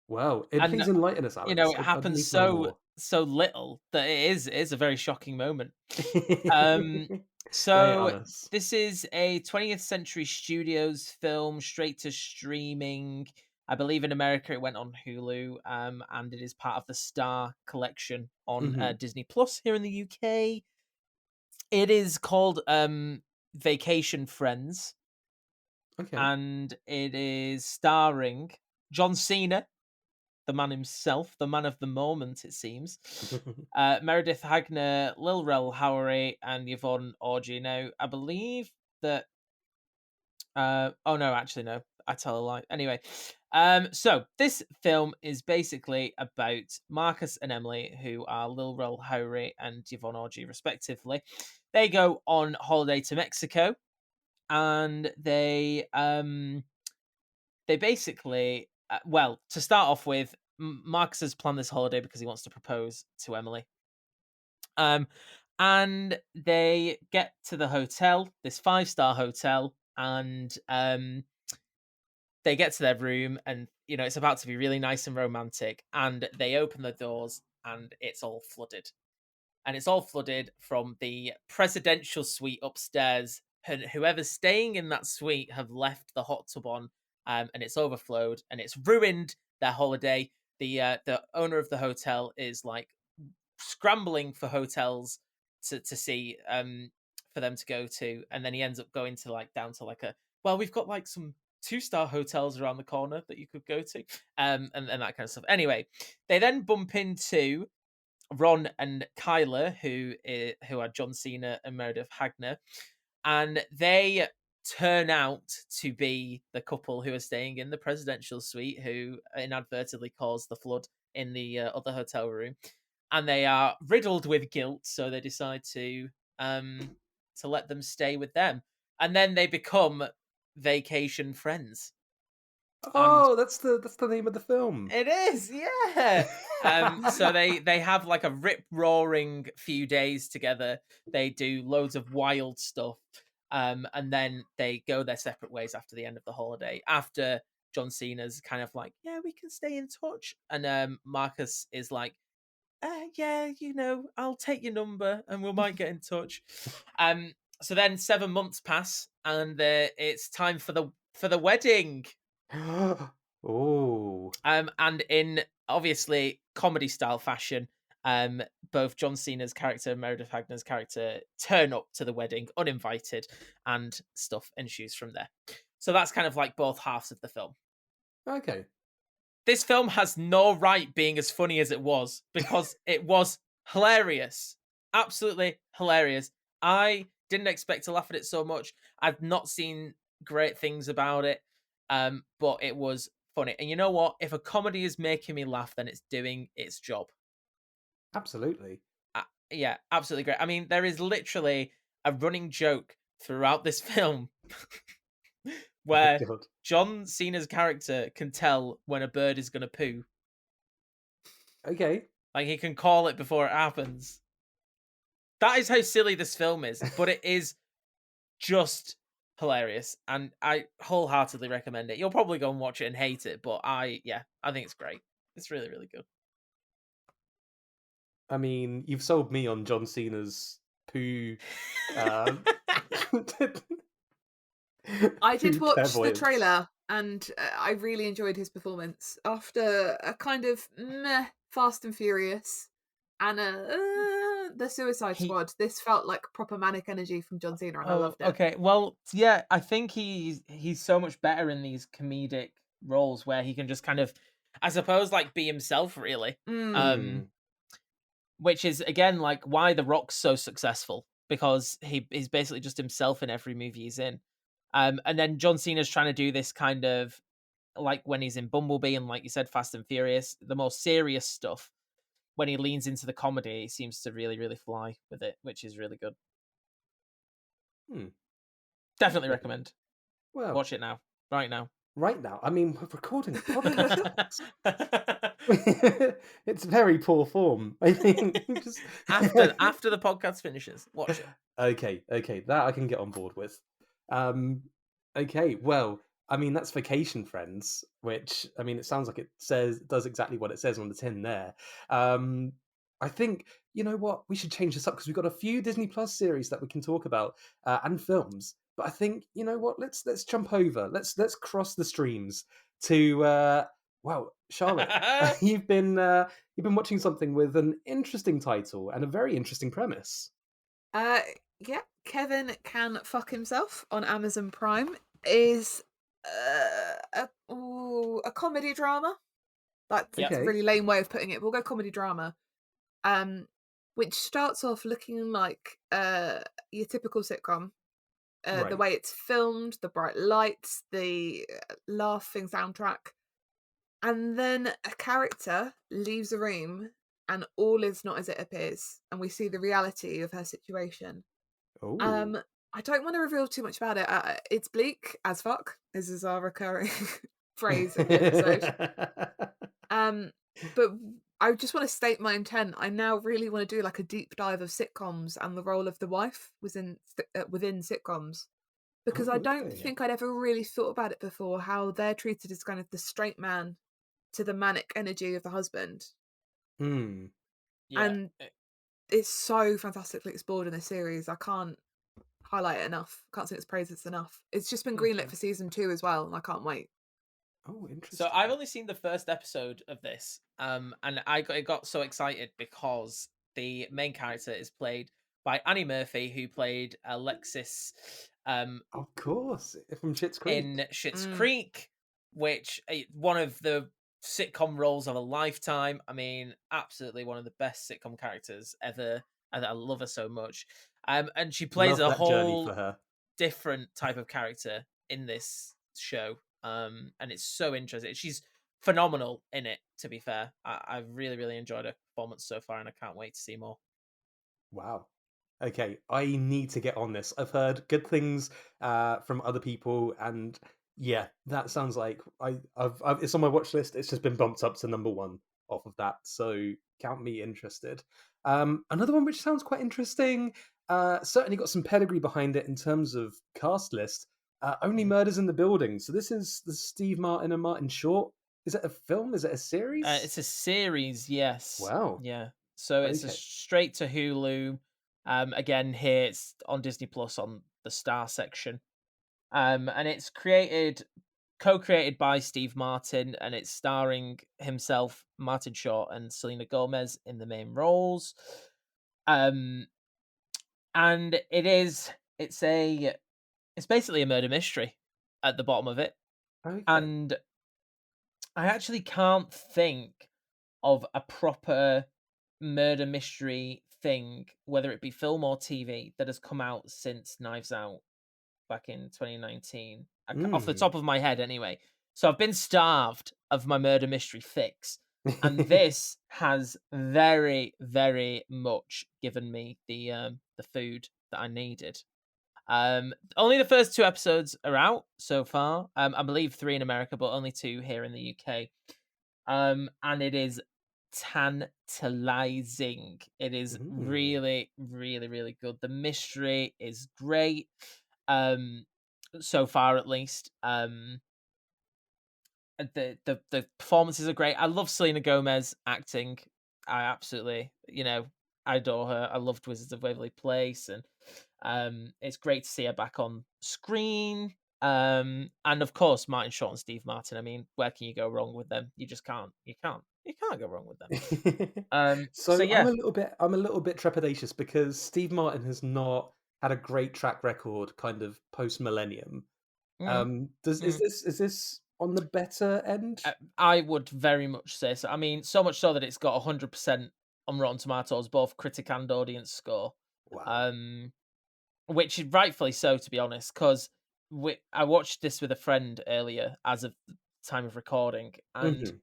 well, And please enlighten us, you know, Alex. it I'd happens need to know so little that it is a very shocking moment. more. Um, Lay it so on us. this is a 20th Century Studios film, straight to streaming. I believe in America it went on Hulu, and it is part of the Star collection on Hmm. Disney Plus here in the UK. It is called Vacation Friends, Okay. and it is starring John Cena, the man himself, the man of the moment, it seems. Meredith Hagner, Lil Rel Howery, and Yvonne Orji. Now, I believe that. Oh no, actually no, I tell a lie. Anyway, so this film is basically about Marcus and Emily, who are Lil Rel Howery and Yvonne Orji, respectively. They go on holiday to Mexico, and they basically, well, to start off with, Marcus has planned this holiday because he wants to propose to Emily. And they get to the hotel, this 5-star hotel, and they get to their room, and it's about to be really nice and romantic. And they open the doors, and it's all flooded. And it's all flooded from the presidential suite upstairs. And whoever's staying in that suite have left the hot tub on, and it's overflowed, and it's ruined their holiday. The owner of the hotel is like scrambling for hotels to see for them to go to, and then he ends up going to down to we've got like some 2-star hotels around the corner that you could go to, and that kind of stuff. Anyway, they then bump into Ron and Kyla, who are John Cena and Meredith Hagner, and they turn out to be the couple who are staying in the presidential suite, who inadvertently caused the flood in the other hotel room, and they are riddled with guilt, so they decide to let them stay with them, and then they become vacation friends. Oh, that's the name of the film. It is, yeah. So they have like a rip roaring few days together. They do loads of wild stuff, and then they go their separate ways after the end of the holiday. After John Cena's kind of like, yeah, we can stay in touch, and Marcus is like, yeah, I'll take your number and we might get in touch. So then 7 months pass, and it's time for the wedding. Oh. And in obviously comedy style fashion, both John Cena's character and Meredith Hagner's character turn up to the wedding uninvited, and stuff ensues from there. So that's kind of like both halves of the film. Okay. This film has no right being as funny as it was, because it was hilarious. Absolutely hilarious. I didn't expect to laugh at it so much. I've not seen great things about it, but it was funny. And you know what? If a comedy is making me laugh, then it's doing its job. Absolutely. Yeah, absolutely great. I mean, there is literally a running joke throughout this film where John Cena's character can tell when a bird is going to poo. Okay. Like, he can call it before it happens. That is how silly this film is, but it is just hilarious, and I wholeheartedly recommend it. You'll probably go and watch it and hate it, but I think it's great. It's really, really good. I mean, you've sold me on John Cena's poo. I did watch the trailer, and I really enjoyed his performance. After a kind of meh Fast and Furious and the Suicide Squad, this felt like proper manic energy from John Cena, and I loved it. Okay, well, yeah, I think he's so much better in these comedic roles where he can just kind of, I suppose, like, be himself, really. Which is, again, like, why The Rock's so successful, because he's basically just himself in every movie he's in. And then John Cena's trying to do this kind of, like when he's in Bumblebee and, like you said, Fast and Furious, the more serious stuff. When he leans into the comedy, he seems to really, really fly with it, which is really good. Definitely recommend. Well, watch it now. Right now. Right now? I mean, we're recording a podcast. It's very poor form. I think just... after the podcast finishes, watch it. Okay, that I can get on board with. Okay, well, I mean, that's Vacation Friends, which, I mean, it sounds like it does exactly what it says on the tin there. I think, you know what, we should change this up, because we've got a few Disney Plus series that we can talk about, and films. But I think, you know what, let's jump over. Let's cross the streams to well, Charlotte, you've been watching something with an interesting title and a very interesting premise. Yeah, Kevin Can Fuck Himself on Amazon Prime is a comedy drama. That's Yep. a Okay. really lame way of putting it. We'll go comedy drama. Um, which starts off looking like your typical sitcom. The Right. way it's filmed, the bright lights, the laughing soundtrack, and then a character leaves a room, and all is not as it appears, and we see the reality of her situation. Oh. Um, I don't want to reveal too much about it. It's bleak as fuck. This is our recurring phrase of the episode. Um, but I just want to state my intent. I now really want to do like a deep dive of sitcoms and the role of the wife within sitcoms, because I Oh, don't okay. think I'd ever really thought about it before. How they're treated as kind of the straight man to the manic energy of the husband, Hmm. Yeah. and it's so fantastically explored in this series. I can't highlight it enough. Can't sing its praises enough. It's just been greenlit Okay. for season 2 as well, and I can't wait. Oh, So I've interesting. only seen the first episode of this, and I got so excited because the main character is played by Annie Murphy, who played Alexis, Of course, from Schitt's in Creek. Schitt's Mm. Creek, which one of the sitcom roles of a lifetime. I mean, absolutely one of the best sitcom characters ever. I love her so much. And she plays Love a that journey for whole her. different type of character in this show. And it's so interesting. She's phenomenal in it, to be fair. I've really, really enjoyed her performance so far, and I can't wait to see more. Wow. Okay, I need to get on this. I've heard good things from other people, and yeah, that sounds like I've it's on my watch list. It's just been bumped up to number one off of that, so count me interested. Another one which sounds quite interesting. Certainly got some pedigree behind it in terms of cast list. Only Mhm. Murders in the Building. So this is the Steve Martin and Martin Short. Is it a film? Is it a series? It's a series, yes. Wow. Yeah. So it's a Okay. straight to Hulu. Again, here it's on Disney Plus on the Star section. And it's co-created by Steve Martin, and it's starring himself, Martin Short, and Selena Gomez in the main roles. Um, and it's basically a murder mystery at the bottom of it, Okay. and I actually can't think of a proper murder mystery thing, whether it be film or TV, that has come out since Knives Out back in 2019. Off the Mm. top of my head, anyway. So I've been starved of my murder mystery fix, and this has very, very much given me the food that I needed. Only the first 2 episodes are out so far. I believe 3 in America, but only 2 here in the UK. And it is tantalizing. It is Mm. really, really, really good. The mystery is great. Um, so far at least. The performances are great. I love Selena Gomez acting. I absolutely, I adore her. I loved Wizards of Waverly Place, and it's great to see her back on screen. And of course, Martin Short and Steve Martin. I mean, where can you go wrong with them? You just can't. You can't go wrong with them. So So yeah. I'm a little bit trepidatious because Steve Martin has not had a great track record kind of post millennium. Mm, Does mm. is this on the better end? I would very much say so. I mean, so much so that it's got 100% on Rotten Tomatoes, both critic and audience score. Wow. Um, which is rightfully so, to be honest, because I watched this with a friend earlier, as of the time of recording, and Hmm.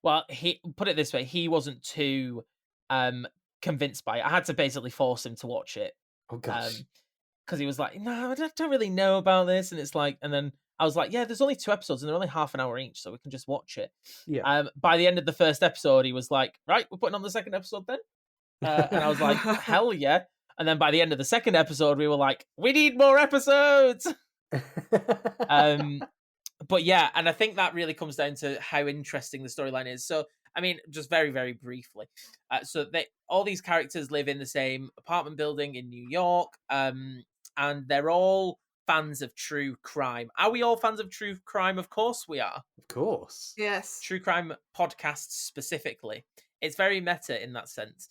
well, he put it this way: he wasn't too um convinced by it. I had to basically force him to watch it, Oh gosh. um, because he was like, "No, I don't really know about this," and it's like, and then I was like, "Yeah, there's only 2 episodes, and they're only half an hour each, so we can just watch it." Yeah. By the end of the first episode, he was like, "Right, we're putting on the second episode then," and I was like, "Hell yeah!" And then by the end of the second episode, we were like, "We need more episodes." Um, but yeah, and I think that really comes down to how interesting the storyline is. So, I mean, just very, very briefly. So they all these characters live in the same apartment building in New York, and they're all fans of true crime. Are we all fans of true crime? Of course we are. Of course. Yes. True crime podcasts specifically. It's very meta in that sense,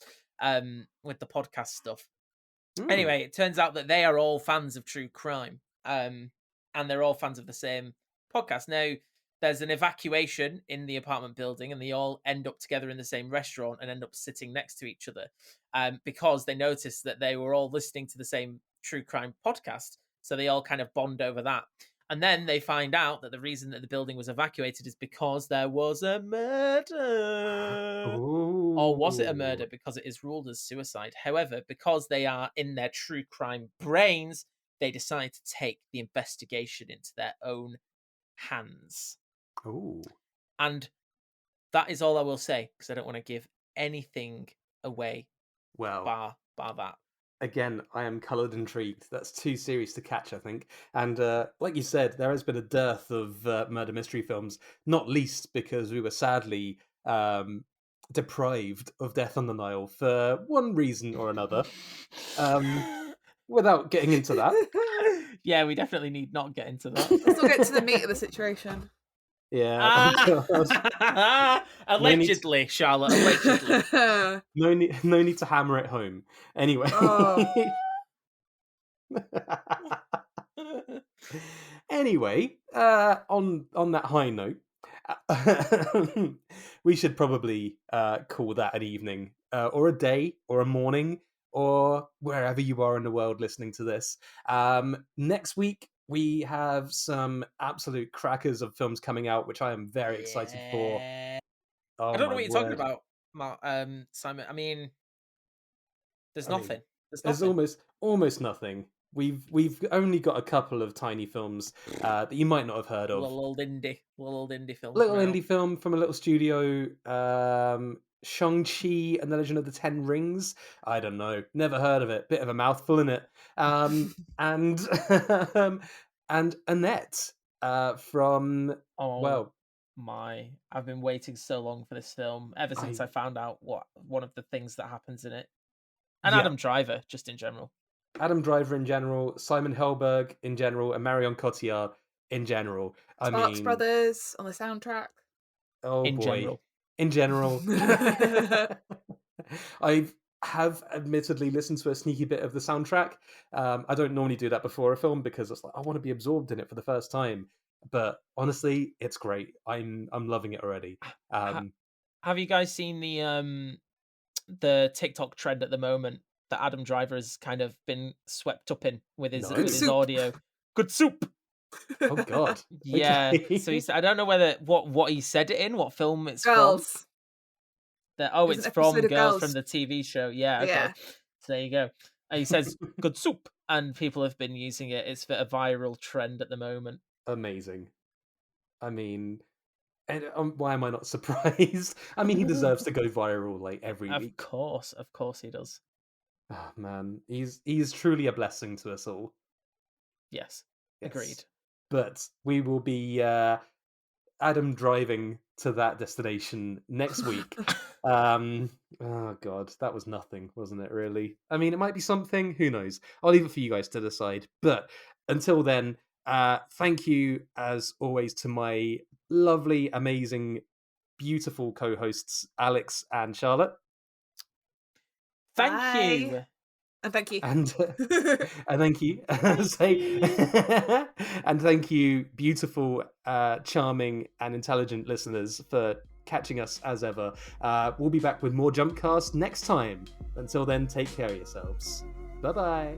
with the podcast stuff. Hmm. Anyway, it turns out that they are all fans of true crime. and they're all fans of the same podcast. Now, there's an evacuation in the apartment building, and they all end up together in the same restaurant and end up sitting next to each other because they noticed that they were all listening to the same true crime podcast. So they all kind of bond over that. And then they find out that the reason that the building was evacuated is because there was a murder. Ooh. Or was it a murder? Because it is ruled as suicide. However, because they are in their true crime brains, they decide to take the investigation into their own hands. Ooh. And that is all I will say, because I don't want to give anything away Well, bar that. again, I am coloured intrigued. That's too serious to catch, I think. And like you said, there has been a dearth of murder mystery films, not least because we were sadly deprived of Death on the Nile for one reason or another. Without getting into that. Yeah, we definitely need not get into that. Let's not get to the meat of the situation. Yeah. Oh, God. Allegedly, Charlotte. Allegedly. No need to hammer it home. Anyway. Oh. Anyway, on that high note, we should probably call that an evening, or a day, or a morning, or wherever you are in the world listening to this. Next week, we have some absolute crackers of films coming out, which I am very excited for. Oh, I don't know my what you're talking word. about, Simon. I mean, there's I mean, nothing. There's almost nothing. We've only got a couple of tiny films that you might not have heard of. Little old indie film. Little indie film from a little studio. Shang-Chi and the Legend of the Ten Rings. I don't know. Never heard of it. Bit of a mouthful, innit? And and Annette from I've been waiting so long for this film ever since I found out what one of the things that happens in it. And Yeah. Adam Driver, just in general. Adam Driver in general, Simon Helberg in general, and Marion Cotillard in general. Sparks Brothers on the soundtrack. Oh in boy. General. In general. I have admittedly listened to a sneaky bit of the soundtrack. I don't normally do that before a film because it's like I want to be absorbed in it for the first time. But honestly, it's great. I'm loving it already. Have you guys seen the TikTok trend at the moment that Adam Driver has kind of been swept up in with his audio? Good soup. Oh God. Yeah. Okay. So I don't know what he said it in, what film it's Girls. from. It's from Girls from the TV show. Yeah. Okay. Yeah. So there you go. And he says good soup, and people have been using it. It's a viral trend at the moment. Amazing. I mean, and why am I not surprised? I mean, he deserves to go viral like every week. Of course he does. Oh man, he's truly a blessing to us all. Yes. Agreed. But we will be Adam driving to that destination next week. Oh God, that was nothing, wasn't it? Really? I mean, it might be something. Who knows? I'll leave it for you guys to decide. But until then, thank you as always to my lovely, amazing, beautiful co-hosts Alex and Charlotte. Thank you. And thank you. And thank you. And thank you, beautiful, charming, and intelligent listeners, for catching us as ever. We'll be back with more JumpCast next time. Until then, take care of yourselves. Bye-bye.